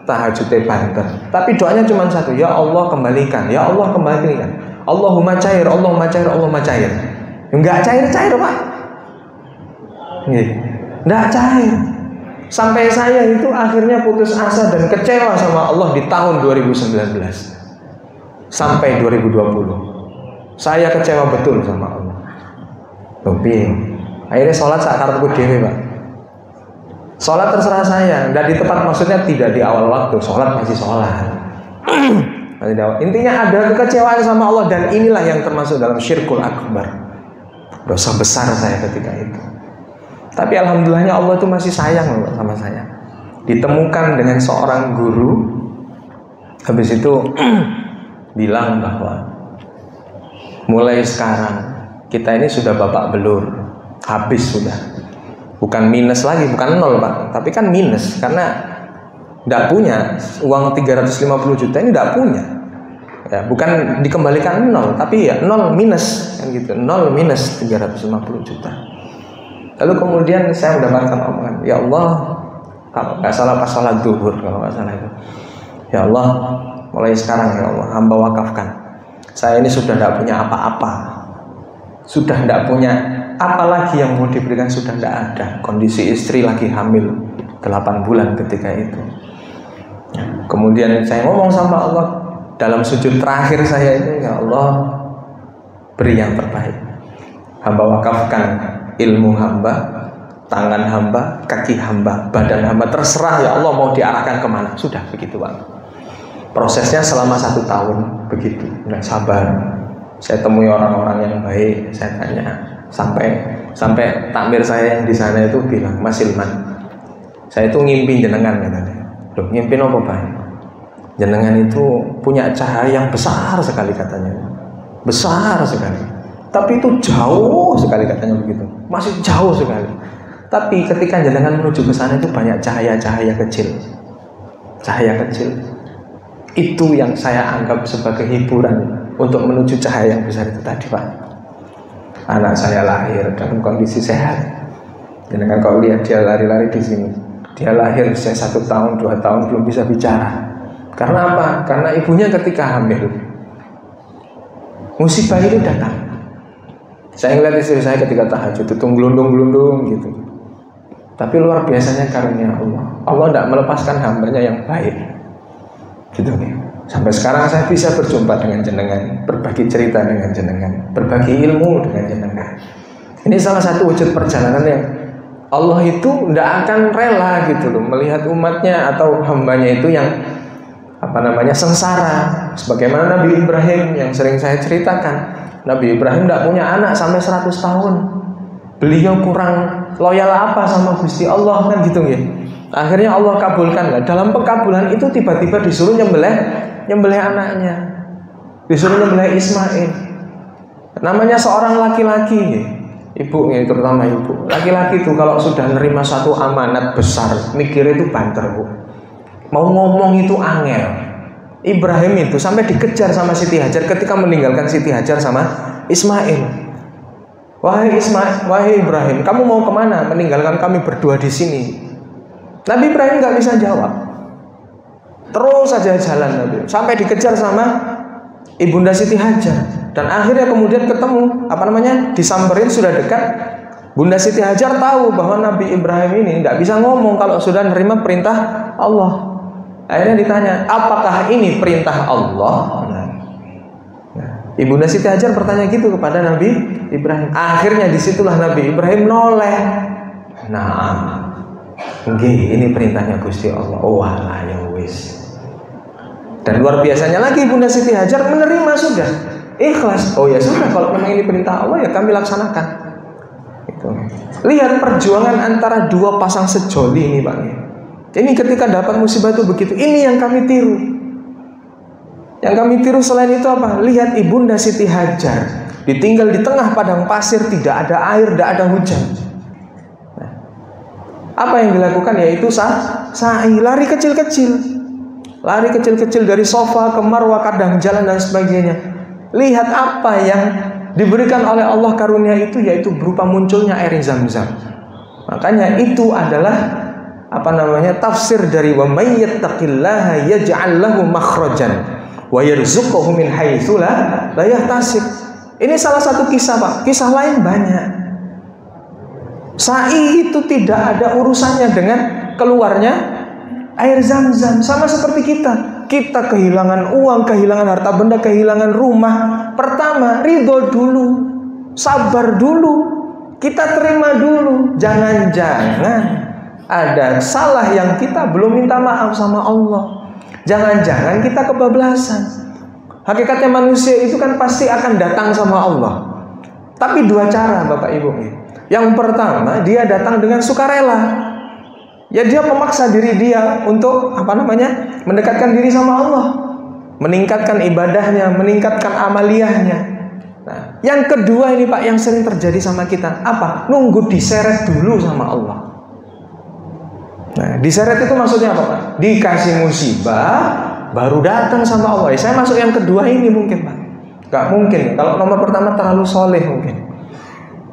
tahajudnya banter. Tapi doanya cuma satu, ya Allah kembalikan, ya Allah kembalikan. Allahumma cair, Allahumma cair, Allahumma cair. Enggak cair-cair Pak. Enggak cair. Sampai saya itu akhirnya putus asa dan kecewa sama Allah di tahun 2019 sampai 2020. Saya kecewa betul sama Allah. Tapi akhirnya sholat saat karepku dhewe Pak. Sholat terserah saya, dan di tempat maksudnya tidak di awal waktu, sholat masih sholat. Intinya ada kekecewaan sama Allah, dan inilah yang termasuk dalam syirkul akbar, dosa besar saya ketika itu. Tapi alhamdulillahnya Allah itu masih sayang sama saya. Ditemukan dengan seorang guru, habis itu bilang bahwa mulai sekarang kita ini sudah babak belur, habis sudah. Bukan minus lagi, bukan nol Pak, tapi kan minus karena tidak punya uang 350 juta ini, tidak punya. Ya, bukan dikembalikan nol, tapi ya nol minus kan gitu, nol minus 350 juta. Lalu kemudian saya mendapatkan omongan, ya Allah, kalau nggak salah pas salat duhur, kalau nggak salah itu, ya Allah, mulai sekarang ya Allah, hamba wakafkan. Saya ini sudah tidak punya apa-apa, sudah tidak punya apa lagi yang mau diberikan, sudah tidak ada. Kondisi istri lagi hamil 8 bulan ketika itu. Kemudian saya ngomong sama Allah dalam sujud terakhir saya ini, ya Allah, beri yang terbaik. Hamba wakafkan ilmu hamba, tangan hamba, kaki hamba, badan hamba, terserah ya Allah mau diarahkan kemana. Sudah begitu Pak. Prosesnya selama 1 tahun begitu. Nah, sabar. Saya temui orang-orang yang baik, saya tanya. Sampai takmir saya yang di sana itu bilang, Mas Ilman, saya itu ngimpi jenengan katanya. Loh, ngimpi apa Pak? Jenengan itu punya cahaya yang besar sekali katanya, besar sekali. Tapi itu jauh sekali katanya begitu, masih jauh sekali. Tapi ketika jenengan menuju ke sana itu banyak cahaya-cahaya kecil, cahaya kecil. Itu yang saya anggap sebagai hiburan untuk menuju cahaya yang besar itu tadi Pak. Anak saya lahir dalam kondisi sehat. Jangan kau lihat dia lari-lari di sini. Dia lahir usia 1 tahun, 2 tahun belum bisa bicara. Karena apa? Karena ibunya ketika hamil, musibah itu datang. Saya ngeliat istri saya ketika tahajud itu gelundung-gelundung gitu. Tapi luar biasanya karunia Allah. Allah tidak melepaskan hambanya yang baik. Gitu nih. Sampai sekarang saya bisa berjumpa dengan jenengan, berbagi cerita dengan jenengan, berbagi ilmu dengan jenengan. Ini salah satu wujud perjalanan yang Allah itu tidak akan rela gitu loh melihat umatnya atau hambanya itu yang sengsara. Sebagaimana Nabi Ibrahim yang sering saya ceritakan. Nabi Ibrahim tidak punya anak sampai 100 tahun. Beliau kurang loyal apa sama Gusti Allah kan gitu ya. Akhirnya Allah kabulkan. Dalam pengkabulan itu tiba-tiba disuruh nyembelih anaknya, disuruh nyembelih Ismail. Namanya seorang laki-laki, ibu, terutama ibu, laki-laki itu kalau sudah menerima satu amanat besar, mikirnya itu banter Bu. Mau ngomong itu angel. Ibrahim itu sampai dikejar sama Siti Hajar ketika meninggalkan Siti Hajar sama Ismail. Wahai Ismail, wahai Ibrahim, kamu mau kemana? Meninggalkan kami berdua di sini. Nabi Ibrahim nggak bisa jawab. Terus saja jalan Nabi, sampai dikejar sama Ibunda Siti Hajar. Dan akhirnya kemudian ketemu, disamperin sudah dekat. Bunda Siti Hajar tahu bahwa Nabi Ibrahim ini tidak bisa ngomong kalau sudah menerima perintah Allah. Akhirnya ditanya, apakah ini perintah Allah? Ibunda Siti Hajar bertanya gitu kepada Nabi Ibrahim. Akhirnya disitulah Nabi Ibrahim noleh. Nah, ini perintahnya Gusti Allah. Oh alah ya wis. Dan luar biasanya lagi Bunda Siti Hajar menerima sudah, ikhlas. Oh ya sudah, kalau memang ini perintah Allah ya kami laksanakan. Itu. Lihat perjuangan antara dua pasang sejoli ini Pak. Ini ketika dapat musibah itu begitu. Ini yang kami tiru. Yang kami tiru selain itu apa? Lihat Ibunda Siti Hajar ditinggal di tengah padang pasir, tidak ada air, tidak ada hujan. Nah, apa yang dilakukan? Yaitu sa'i, lari kecil-kecil. Lari kecil-kecil dari sofa ke marwah, kadang jalan dan sebagainya. Lihat apa yang diberikan oleh Allah karunia itu, yaitu berupa munculnya air Zam-Zam. Makanya itu adalah tafsir dari wa may yattaqillaha yaj'al lahu makhrajan wa yarzuquhu min haitsu la yahtasib. Ini salah satu kisah, Pak. Kisah lain banyak. Sa'i itu tidak ada urusannya dengan keluarnya air Zam-Zam. Sama seperti kita. Kita kehilangan uang, kehilangan harta benda, kehilangan rumah. Pertama, ridho dulu, sabar dulu, kita terima dulu. Jangan-jangan ada salah yang kita belum minta maaf sama Allah. Jangan-jangan kita kebablasan. Hakikatnya manusia itu kan pasti akan datang sama Allah. Tapi dua cara, Bapak Ibu. Yang pertama, dia datang dengan sukarela. Ya, dia memaksa diri dia untuk mendekatkan diri sama Allah, meningkatkan ibadahnya, meningkatkan amaliyahnya. Nah, yang kedua ini, Pak, yang sering terjadi sama kita, apa? Nunggu diseret dulu sama Allah. Nah, diseret itu maksudnya apa, Pak? Dikasih musibah, baru datang sama Allah. Saya masuk yang kedua ini mungkin, Pak. Gak mungkin. Kalau nomor pertama terlalu soleh mungkin.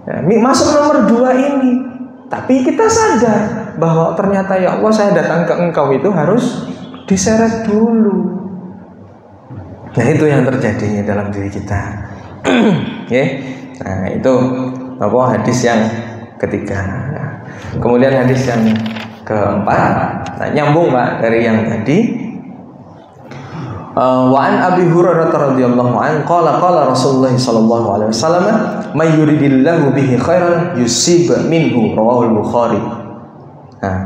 Ya, masuk nomor dua ini. Tapi kita sadar bahwa ternyata ya Allah, saya datang ke Engkau itu harus diseret dulu. Nah, itu yang terjadi dalam diri kita. Nah, itu hadis yang ketiga. Nah, kemudian hadis yang keempat, nah, nyambung, Pak, dari yang tadi. Wa an Abi Hurairah radhiyallahu anhu qala Rasulullah sallallahu alaihi wasallam may yuridillahu bihi khairan yusib minhu, rawahu Bukhari. Nah,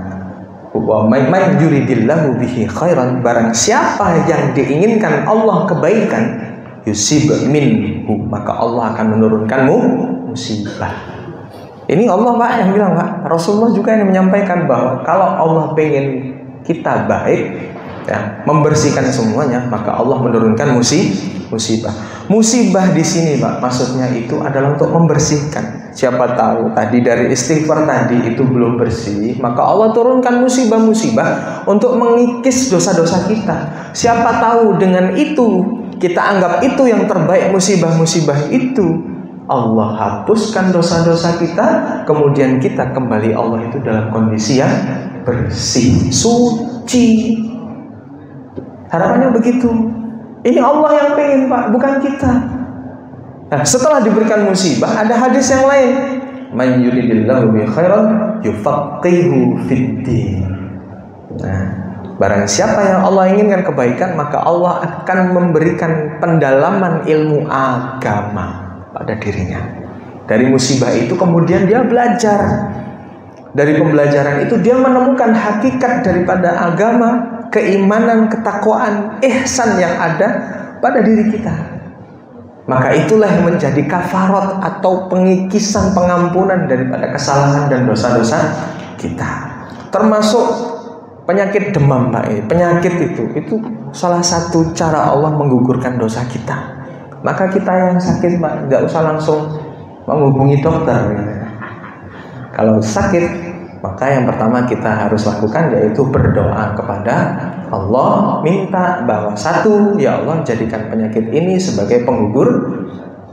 wa may yuridillahu bihi khairan, barang siapa yang diinginkan Allah kebaikan, yusib minhu, maka Allah akan menurunkanmu musibah. Ini Allah, Pak, yang bilang, Pak. Rasulullah juga yang menyampaikan bahwa kalau Allah pengen kita baik, ya, membersihkan semuanya, maka Allah menurunkan musibah. Musibah di sini, Pak, maksudnya itu adalah untuk membersihkan. Siapa tahu tadi dari istighfar tadi itu belum bersih, maka Allah turunkan musibah-musibah untuk mengikis dosa-dosa kita. Siapa tahu dengan itu kita anggap itu yang terbaik, musibah-musibah itu Allah hapuskan dosa-dosa kita, kemudian kita kembali Allah itu dalam kondisi yang bersih, suci. Harapannya begitu. Ini Allah yang pengen, Pak, bukan kita. Nah, setelah diberikan musibah, ada hadis yang lain. Man yuridillahu bi khairan yufaqihu fid-din. Nah, barang siapa yang Allah inginkan kebaikan, maka Allah akan memberikan pendalaman ilmu agama pada dirinya. Dari musibah itu kemudian dia belajar. Dari pembelajaran itu dia menemukan hakikat daripada agama, keimanan, ketakwaan, ihsan yang ada pada diri kita. Maka itulah yang menjadi kafarat atau pengikisan, pengampunan daripada kesalahan dan dosa-dosa kita. Termasuk penyakit demam, Pak. Penyakit itu salah satu cara Allah menggugurkan dosa kita. Maka kita yang sakit, Pak, nggak usah langsung menghubungi dokter. Kalau sakit, maka yang pertama kita harus lakukan yaitu berdoa kepada Allah, minta bahwa satu, ya Allah, jadikan penyakit ini sebagai penggugur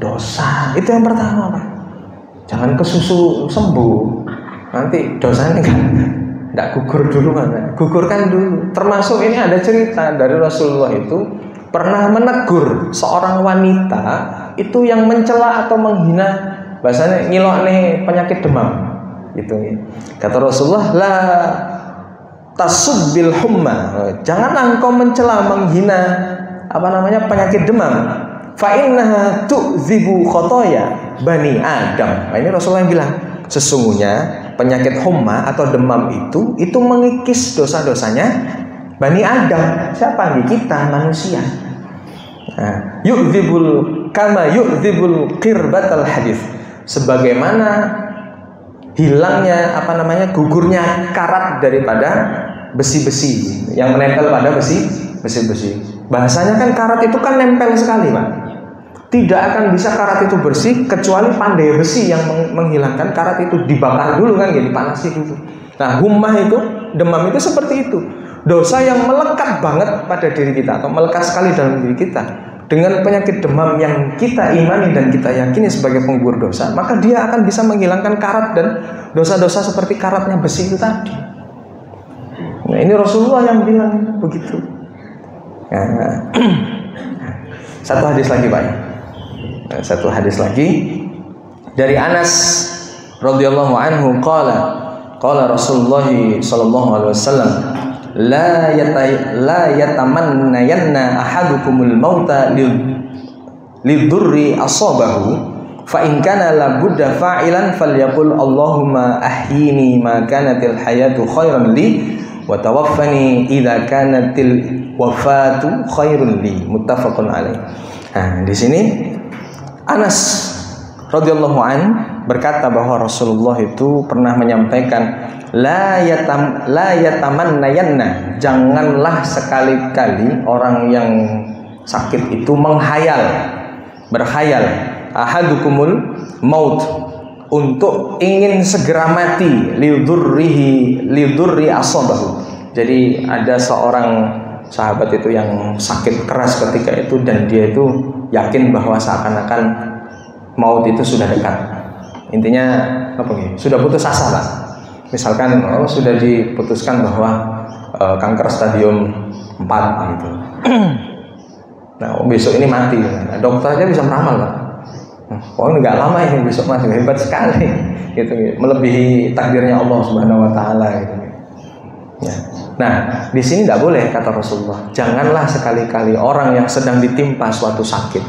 dosa. Itu yang pertama, Pak. Jangan kesusu sembuh, nanti dosanya nggak gugur dulu, Pak. Gugurkan dulu. Termasuk ini ada cerita dari Rasulullah itu pernah menegur seorang wanita itu yang mencela atau menghina, bahasanya ngilok nih penyakit demam. Gitu. Kata Rasulullah, la tasubbil humma, jangan engkau mencela, menghina penyakit demam. Fa innaha tu'dzibu khotoya bani Adam. Nah, ini Rasulullah yang bilang, sesungguhnya penyakit humma atau demam itu mengikis dosa-dosanya Bani Adam. Siapa nih? Kita manusia. Nah, yu'dzibul kama yu'dzibul qirbatal hadis. Sebagaimana hilangnya gugurnya karat daripada besi-besi yang menempel pada besi-besi. Bahasanya kan karat itu kan nempel sekali, Pak. Tidak akan bisa karat itu bersih kecuali pandai besi yang menghilangkan karat itu, dibakar dulu kan, gitu, dipanasi dulu. Nah, hummah itu, demam itu seperti itu. Dosa yang melekat banget pada diri kita atau melekat sekali dalam diri kita dengan penyakit demam yang kita imani dan kita yakini sebagai penggugur dosa, maka dia akan bisa menghilangkan karat dan dosa-dosa seperti karatnya besi itu tadi. Nah, ini Rasulullah yang bilang begitu. Nah, satu hadis lagi, Pak. Satu hadis lagi dari Anas radhiyallahu anhu qala Rasulullah sallallahu alaihi wasallam la yatamannayanna ahadukumul mauta lidurri asabahu fa in kana la budda fa'ilan falyaqul Allahumma ahyini ma kanatil hayatu khairan li wa tawaffani idza kanatil wafatu khairun li, muttafaqun alaih. Nah, di sini Anas radhiyallahu an berkata bahwa Rasulullah itu pernah menyampaikan la yatamannayanna, janganlah sekali-kali orang yang sakit itu berkhayal ahadukumul maut, untuk ingin segera mati, lidurri asabahu. Jadi ada seorang sahabat itu yang sakit keras ketika itu, dan dia itu yakin bahwa seakan-akan maut itu sudah dekat. Intinya apa nih? Sudah putus asa, Pak. Misalkan sudah diputuskan bahwa kanker stadium 4 gitu. Nah, besok ini mati. Nah, dokter aja bisa meramal, Pak. Oh, ini nggak lama ini, besok mati, hebat sekali gitu, melebihi takdirnya Allah Subhanahu wa taala gitu. Ya. Nah, di sini tidak boleh, kata Rasulullah. Janganlah sekali-kali orang yang sedang ditimpa suatu sakit,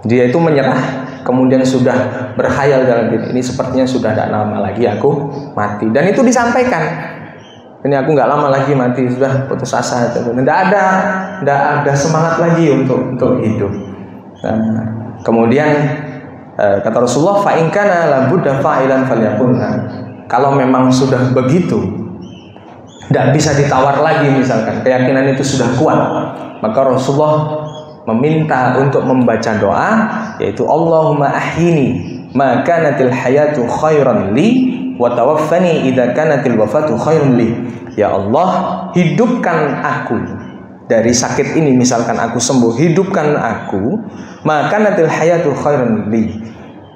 dia itu menyerah, kemudian sudah berkhayal dalam diri, ini sepertinya sudah tidak lama lagi aku mati. Dan itu disampaikan, ini aku nggak lama lagi mati, sudah putus asa, tidak ada semangat lagi untuk hidup. Nah, kemudian kata Rasulullah, fa in kana la budda fa'ilan falyaqulna. Kalau memang sudah begitu, tidak bisa ditawar lagi, misalkan keyakinan itu sudah kuat, maka Rasulullah meminta untuk membaca doa, yaitu Allahumma ahyini ma kanatil hayatu khairan li wa tawaffani idza kanatil wafatu khairun li. Ya Allah, hidupkan aku dari sakit ini, misalkan aku sembuh, hidupkan aku, maka natil hayatu khairun li,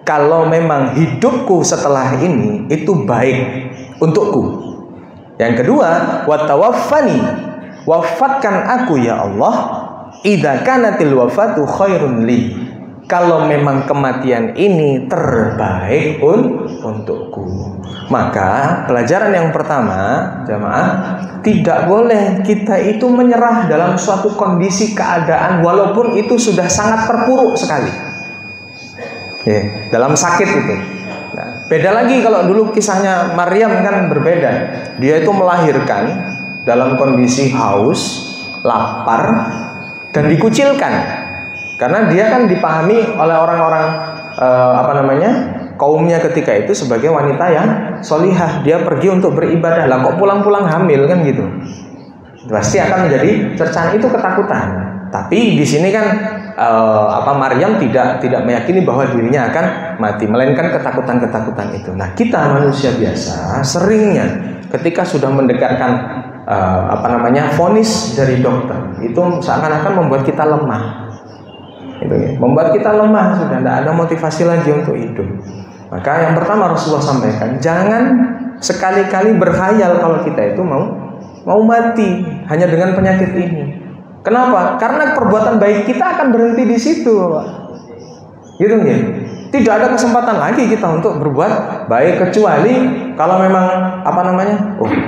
kalau memang hidupku setelah ini itu baik untukku. Yang kedua, wa tawaffani, wafatkan aku ya Allah, idza kanatil wafatu khairun li, kalau memang kematian ini terbaik untukku. Maka pelajaran yang pertama, jamaah, tidak boleh kita itu menyerah dalam suatu kondisi keadaan walaupun itu sudah sangat terpuruk sekali. Dalam sakit itu. Nah, beda lagi kalau dulu kisahnya Maryam kan berbeda. Dia itu melahirkan dalam kondisi haus, lapar, dan dikucilkan. Karena dia kan dipahami oleh orang-orang kaumnya ketika itu sebagai wanita yang solihah. Dia pergi untuk beribadah, lah kok pulang-pulang hamil kan gitu. Pasti akan menjadi cercaan, itu ketakutan. Tapi di sini kan Maryam tidak meyakini bahwa dirinya akan mati, melainkan ketakutan-ketakutan itu. Nah, kita manusia biasa seringnya ketika sudah mendekatkan vonis dari dokter, itu seakan-akan membuat kita lemah. Itu ya, membuat kita lemah, sudah tidak ada motivasi lagi untuk hidup. Maka yang pertama Rasulullah sampaikan, jangan sekali-kali berkhayal kalau kita itu mau mati hanya dengan penyakit ini. Kenapa? Karena perbuatan baik kita akan berhenti di situ, Pak. Gitu ya. Tidak ada kesempatan lagi kita untuk berbuat baik, kecuali kalau memang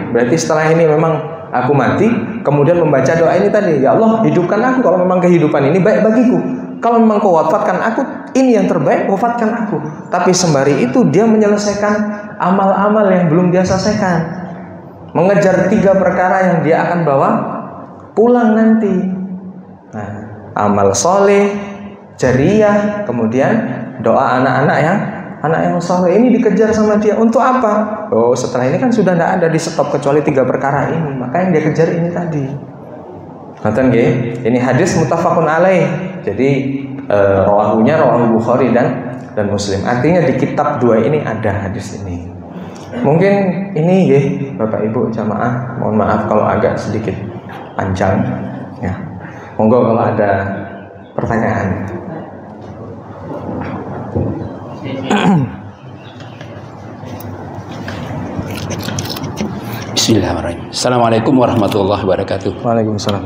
berarti setelah ini memang aku mati, kemudian membaca doa ini tadi, ya Allah, hidupkan aku kalau memang kehidupan ini baik bagiku. Kalau memang kau wafatkan aku, ini yang terbaik, wafatkan aku. Tapi sembari itu dia menyelesaikan amal-amal yang belum dia selesaikan, mengejar 3 perkara yang dia akan bawa pulang nanti. Nah, amal soleh, jariyah, kemudian doa anak-anak yang anak yang soleh ini dikejar sama dia untuk apa? Oh, setelah ini kan sudah tidak ada di stop kecuali 3 perkara ini, maka yang dia kejar ini tadi. Nonton nggih? Ini hadis muttafaqun alaih. Jadi rawahunya rawahu Bukhari dan Muslim. Artinya di kitab 2 ini ada hadis ini. Mungkin ini nggih Bapak Ibu jamaah, mohon maaf kalau agak sedikit panjang ya. Monggo kalau ada pertanyaan. Bismillahirrahmanirrahim. Assalamualaikum warahmatullahi wabarakatuh. Waalaikumsalam.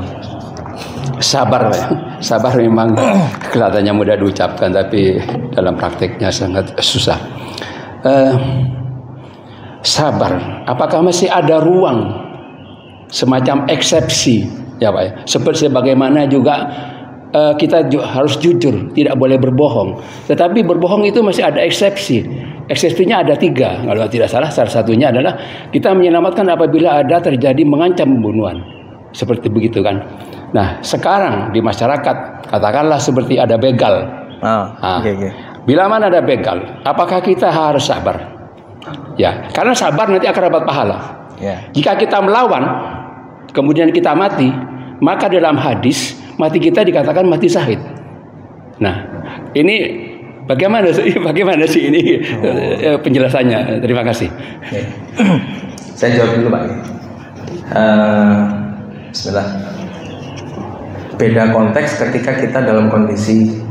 Sabar memang kelihatannya mudah diucapkan, tapi dalam prakteknya sangat susah. Sabar, apakah masih ada ruang semacam eksepsi, ya Pak? Ya? Seperti sebagaimana juga kita harus jujur, tidak boleh berbohong. Tetapi berbohong itu masih ada eksepsi. Eksepsinya ada 3, kalau tidak salah. Salah satunya adalah kita menyelamatkan apabila ada terjadi mengancam pembunuhan, seperti begitu kan. Nah, sekarang di masyarakat katakanlah seperti ada begal. Okay. Bila mana ada begal, apakah kita harus sabar? Ya, karena sabar nanti akan dapat pahala. Jika kita melawan, kemudian kita mati, maka dalam hadis mati kita dikatakan mati syahid. Nah, ini bagaimana sih ini penjelasannya? Terima kasih. Saya jawab dulu Pak. Bismillah. Beda konteks ketika kita dalam kondisi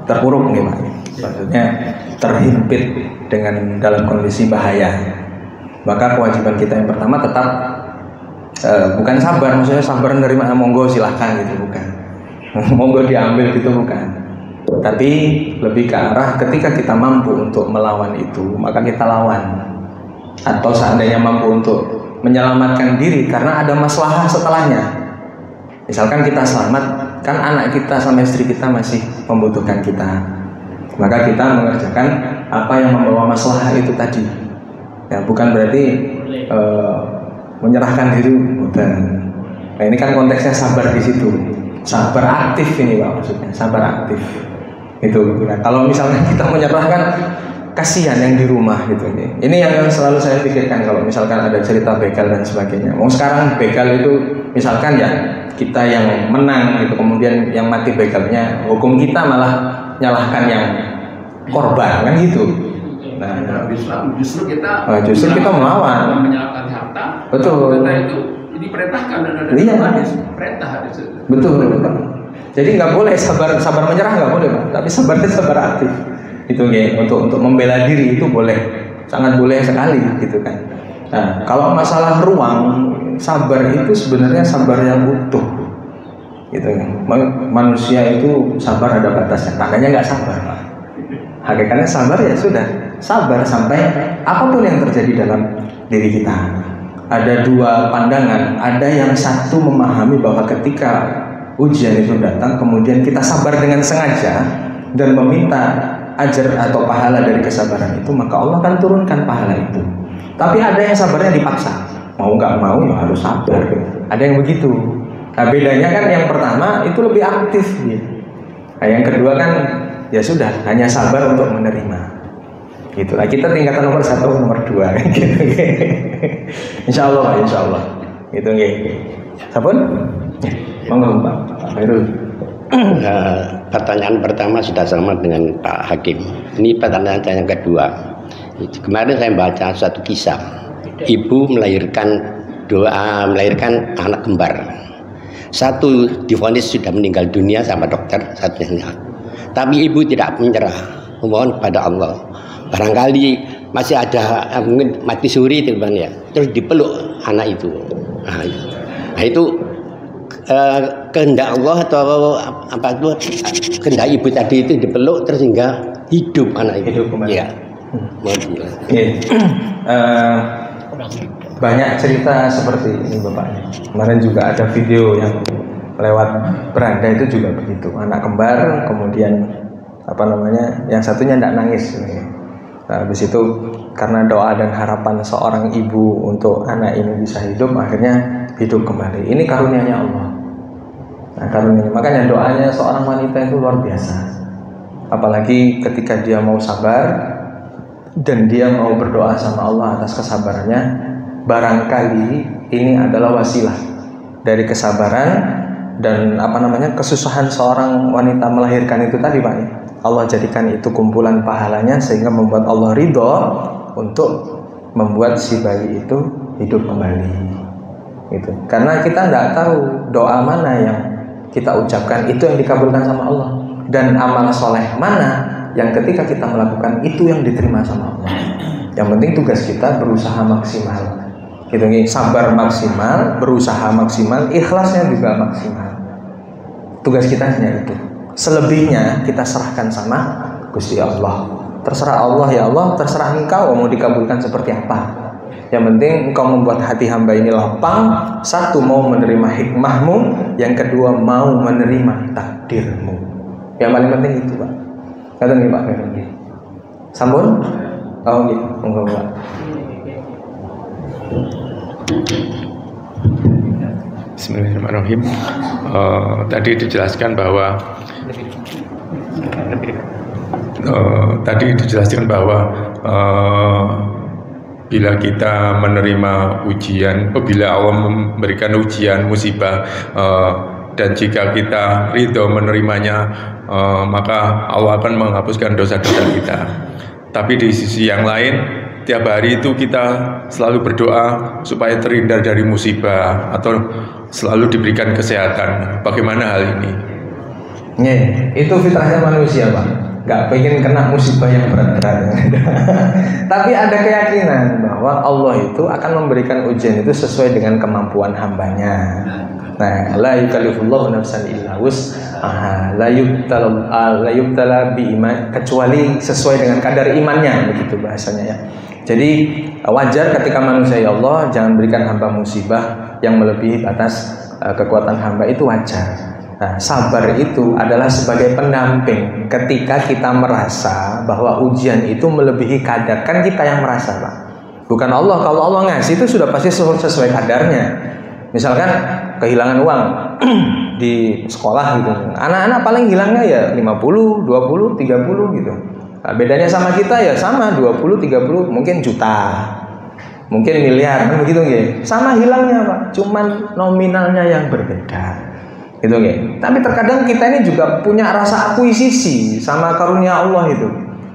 terpuruk nih Pak. Maksudnya terhimpit dengan dalam kondisi bahaya. Maka kewajiban kita yang pertama tetap bukan sabar, maksudnya sabar menerima monggo silahkan gitu, bukan. Monggo diambil gitu, bukan. Tapi lebih ke arah ketika kita mampu untuk melawan itu, maka kita lawan. Atau seandainya mampu untuk menyelamatkan diri karena ada masalah setelahnya. Misalkan kita selamat, kan anak kita sama istri kita masih membutuhkan kita. Maka kita mengerjakan apa yang membawa masalah itu tadi. Ya, bukan berarti menyerahkan diri, bukan. Nah, ini kan konteksnya sabar di situ. Sabar aktif ini Pak, maksudnya sabar aktif. Itu. Nah, kalau misalnya kita menyerahkan, kasihan yang di rumah gitu. Ini yang selalu saya pikirkan kalau misalkan ada cerita begal dan sebagainya. Mau sekarang begal itu misalkan ya kita yang menang gitu, kemudian yang mati begalnya, hukum kita malah nyalahkan yang korban kan gitu. Nah, justru kita melawan, menyalahkan harta. Betul. Karena itu diperintahkan dan ada perintah hadis. Betul. Jadi nggak boleh sabar menyerah nggak boleh Pak. Tapi sabarnya sabar aktif. Itu ya, untuk membela diri itu boleh, sangat boleh sekali gitu kan. Nah, kalau masalah ruang, sabar itu sebenarnya sabar yang utuh gitu kan. Manusia itu sabar ada batasnya, tandanya nggak sabar Pak. Hakikatnya sabar ya sudah, sabar sampai apapun yang terjadi dalam diri kita. Ada 2 pandangan, ada yang satu memahami bahwa ketika ujian itu datang, kemudian kita sabar dengan sengaja dan meminta ajar atau pahala dari kesabaran itu, maka Allah akan turunkan pahala itu. Tapi ada yang sabarnya dipaksa, mau nggak mau ya harus sabar. Ada yang begitu. Nah, bedanya kan yang pertama itu lebih aktif gitu. Nah, yang kedua kan ya sudah hanya sabar untuk menerima. Gitulah, kita tingkatan nomor 1, nomor 2 gitu. Insya Allah. Gitu nggih. Sampun? Monggo Pak Khairul. Pertanyaan pertama sudah sama dengan Pak Hakim. Ini pertanyaan yang kedua. Kemarin saya baca suatu kisah. Ibu melahirkan anak kembar. Satu divonis sudah meninggal dunia sama dokter, satunya. Tapi ibu tidak menyerah, memohon kepada Allah. Barangkali masih ada mungkin mati suri itu Bang ya. Terus dipeluk anak itu. Nah itu kehendak Allah atau apa itu kehendak ibu tadi itu dipeluk terus hingga hidup anak itu. Hidup kembali. Ya. Banyak cerita seperti ini Bapak. Kemarin juga ada video yang lewat beranda itu juga begitu. Anak kembar, kemudian yang satunya tidak nangis. Nah, habis itu karena doa dan harapan seorang ibu untuk anak ini bisa hidup, akhirnya hidup kembali. Ini karunia-Nya Allah. Nah, karunia. Makanya doanya seorang wanita itu luar biasa. Apalagi ketika dia mau sabar dan dia mau berdoa sama Allah atas kesabarannya, barangkali ini adalah wasilah dari kesabaran dan kesusahan seorang wanita melahirkan itu tadi, Pak. Allah jadikan itu kumpulan pahalanya sehingga membuat Allah ridho untuk membuat si bayi itu hidup kembali. Gitu. Karena kita tidak tahu doa mana yang kita ucapkan itu yang dikabulkan sama Allah, dan amal soleh mana yang ketika kita melakukan itu yang diterima sama Allah. Yang penting tugas kita berusaha maksimal, gitu nih, sabar maksimal, berusaha maksimal, ikhlasnya juga maksimal. Tugas kita hanya itu. Selebihnya kita serahkan sama Gusti Allah. Terserah Allah, ya Allah, terserah engkau mau dikabulkan seperti apa. Yang penting engkau membuat hati hamba ini lapang. Satu, mau menerima hikmahmu. Yang kedua, mau menerima takdirmu. Yang paling penting itu, Pak. Kata nih Pak Ferdi. Sampun? Oh gitu, enggak Pak. Bismillahirrahmanirrahim. Tadi dijelaskan bahwa bila kita menerima ujian, bila Allah memberikan ujian, musibah, dan jika kita ridho menerimanya, maka Allah akan menghapuskan dosa-dosa kita. Tapi di sisi yang lain, tiap hari itu kita selalu berdoa supaya terhindar dari musibah atau selalu diberikan kesehatan. Bagaimana hal ini? Itu fitrahnya manusia, Pak. Gak pengen kena musibah yang berat-berat. Tapi ada keyakinan bahwa Allah itu akan memberikan ujian itu sesuai dengan kemampuan hambanya. Nah, la yukallifullahu nafsan illa wus'aha, la yubtala bi iman, kecuali sesuai dengan kadar imannya, begitu bahasanya ya. Jadi wajar ketika manusia, ya Allah jangan berikan hamba musibah yang melebihi batas kekuatan hamba, itu wajar. Nah, sabar itu adalah sebagai pendamping ketika kita merasa bahwa ujian itu melebihi kadar. Kan kita yang merasa, Pak, bukan Allah. Kalau Allah ngasih itu sudah pasti sesuai kadarnya. Misalkan kehilangan uang di sekolah gitu, anak-anak paling hilangnya ya 50, 20, 30 gitu. Nah, bedanya sama kita ya sama 20, 30, mungkin juta, mungkin miliar, kan begitu nggih. Sama hilangnya, Pak, cuman nominalnya yang berbeda. Gitu nggih. Tapi terkadang kita ini juga punya rasa akuisisi sama karunia Allah itu.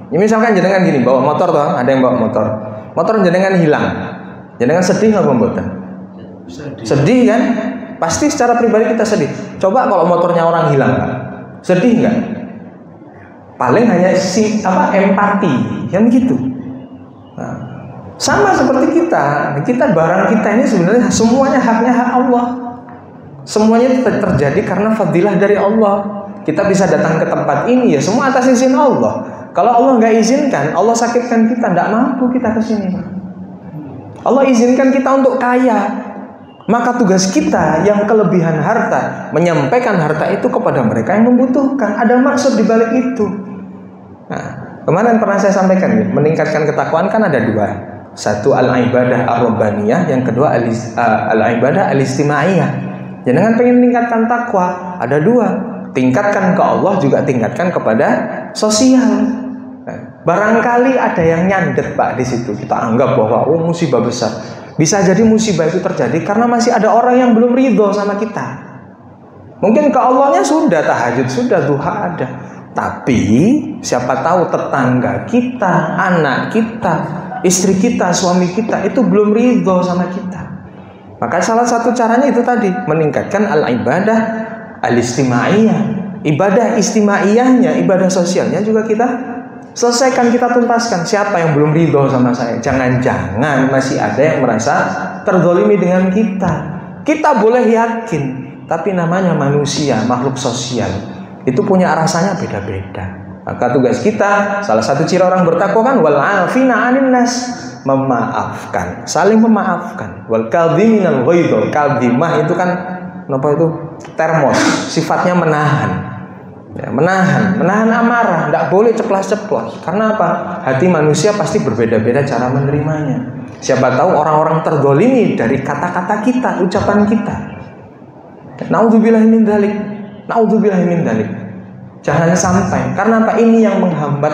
Ya, misalkan jenengan gini, bawa motor toh, ada yang bawa motor. Motor jenengan hilang. Jenengan sedih nggak mboten? Sedih kan? Pasti secara pribadi kita sedih. Coba kalau motornya orang hilang, Pak, sedih nggak? Paling hanya empati, kan gitu. Nah, sama seperti kita barang kita ini sebenarnya semuanya haknya hak Allah. Semuanya terjadi karena fadilah dari Allah. Kita bisa datang ke tempat ini ya semua atas izin Allah. Kalau Allah nggak izinkan, Allah sakitkan kita, nggak mampu kita kesini. Allah izinkan kita untuk kaya. Maka tugas kita yang kelebihan harta, menyampaikan harta itu kepada mereka yang membutuhkan. Ada maksud di balik itu. Nah, kemarin pernah saya sampaikan, meningkatkan ketakwaan kan ada dua. Satu al-ibadah ar-rabbaniyah, yang kedua al-ibadah al-istimaiyah. Jangan pengen meningkatkan takwa, ada dua. Tingkatkan ke Allah, juga tingkatkan kepada sosial. Nah, barangkali ada yang nyandet, Pak, di situ. Kita anggap bahwa musibah besar. Bisa jadi musibah itu terjadi karena masih ada orang yang belum ridho sama kita. Mungkin ke Allahnya sudah tahajud, sudah duha ada. Tapi siapa tahu tetangga kita, anak kita, istri kita, suami kita itu belum ridho sama kita. Maka salah satu caranya itu tadi, meningkatkan al-ibadah al-istimaiyah. Ibadah istimaiyahnya, ibadah sosialnya juga kita selesaikan, kita tuntaskan. Siapa yang belum ridho sama saya? Jangan-jangan masih ada yang merasa terzalimi dengan kita. Kita boleh yakin, tapi namanya manusia, makhluk sosial, itu punya rasanya beda-beda. Maka tugas kita, salah satu ciri orang bertakwa kan wal 'afina 'anil nas, memaafkan, saling memaafkan. Wal kadhiminal ghaidh, kadhimah itu kan apa itu? Termos, sifatnya menahan. Ya, menahan amarah, tidak boleh ceplas-ceplos. Karena apa? Hati manusia pasti berbeda-beda cara menerimanya. Siapa tahu orang-orang terzalimi dari kata-kata kita, ucapan kita. Naudzubillahi min dzalik. Jangan sampai, karena apa? Ini yang menghambat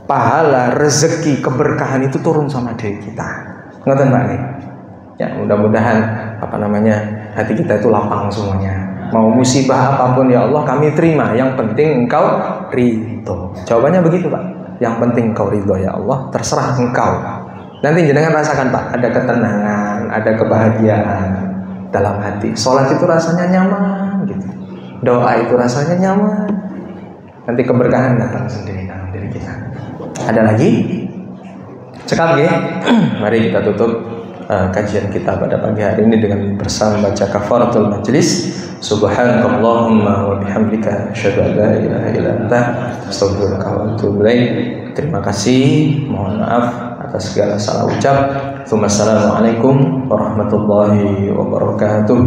pahala, rezeki, keberkahan itu turun sama diri kita. Ngoten Pak nih. Ya, mudah-mudahan hati kita itu lapang semuanya. Mau musibah apapun ya Allah kami terima, yang penting Engkau ridho. Jawabannya begitu Pak. Yang penting Engkau ridho ya Allah, terserah Engkau. Nanti jenengan rasakan Pak, ada ketenangan, ada kebahagiaan dalam hati. Sholat itu rasanya nyaman gitu. Doa itu rasanya nyaman. Nanti keberkahan datang sendiri dalam diri kita. Ada lagi? Cekap ya. Mari kita tutup kajian kita pada pagi hari ini dengan bersama baca kafaratul majlis. Subhanakallahumma wa bihamdika asyhadu an la ilaha illa anta astaghfiruka wa atubu ilaik. Terima kasih, mohon maaf atas segala salah ucap. Assalamualaikum warahmatullahi wabarakatuh.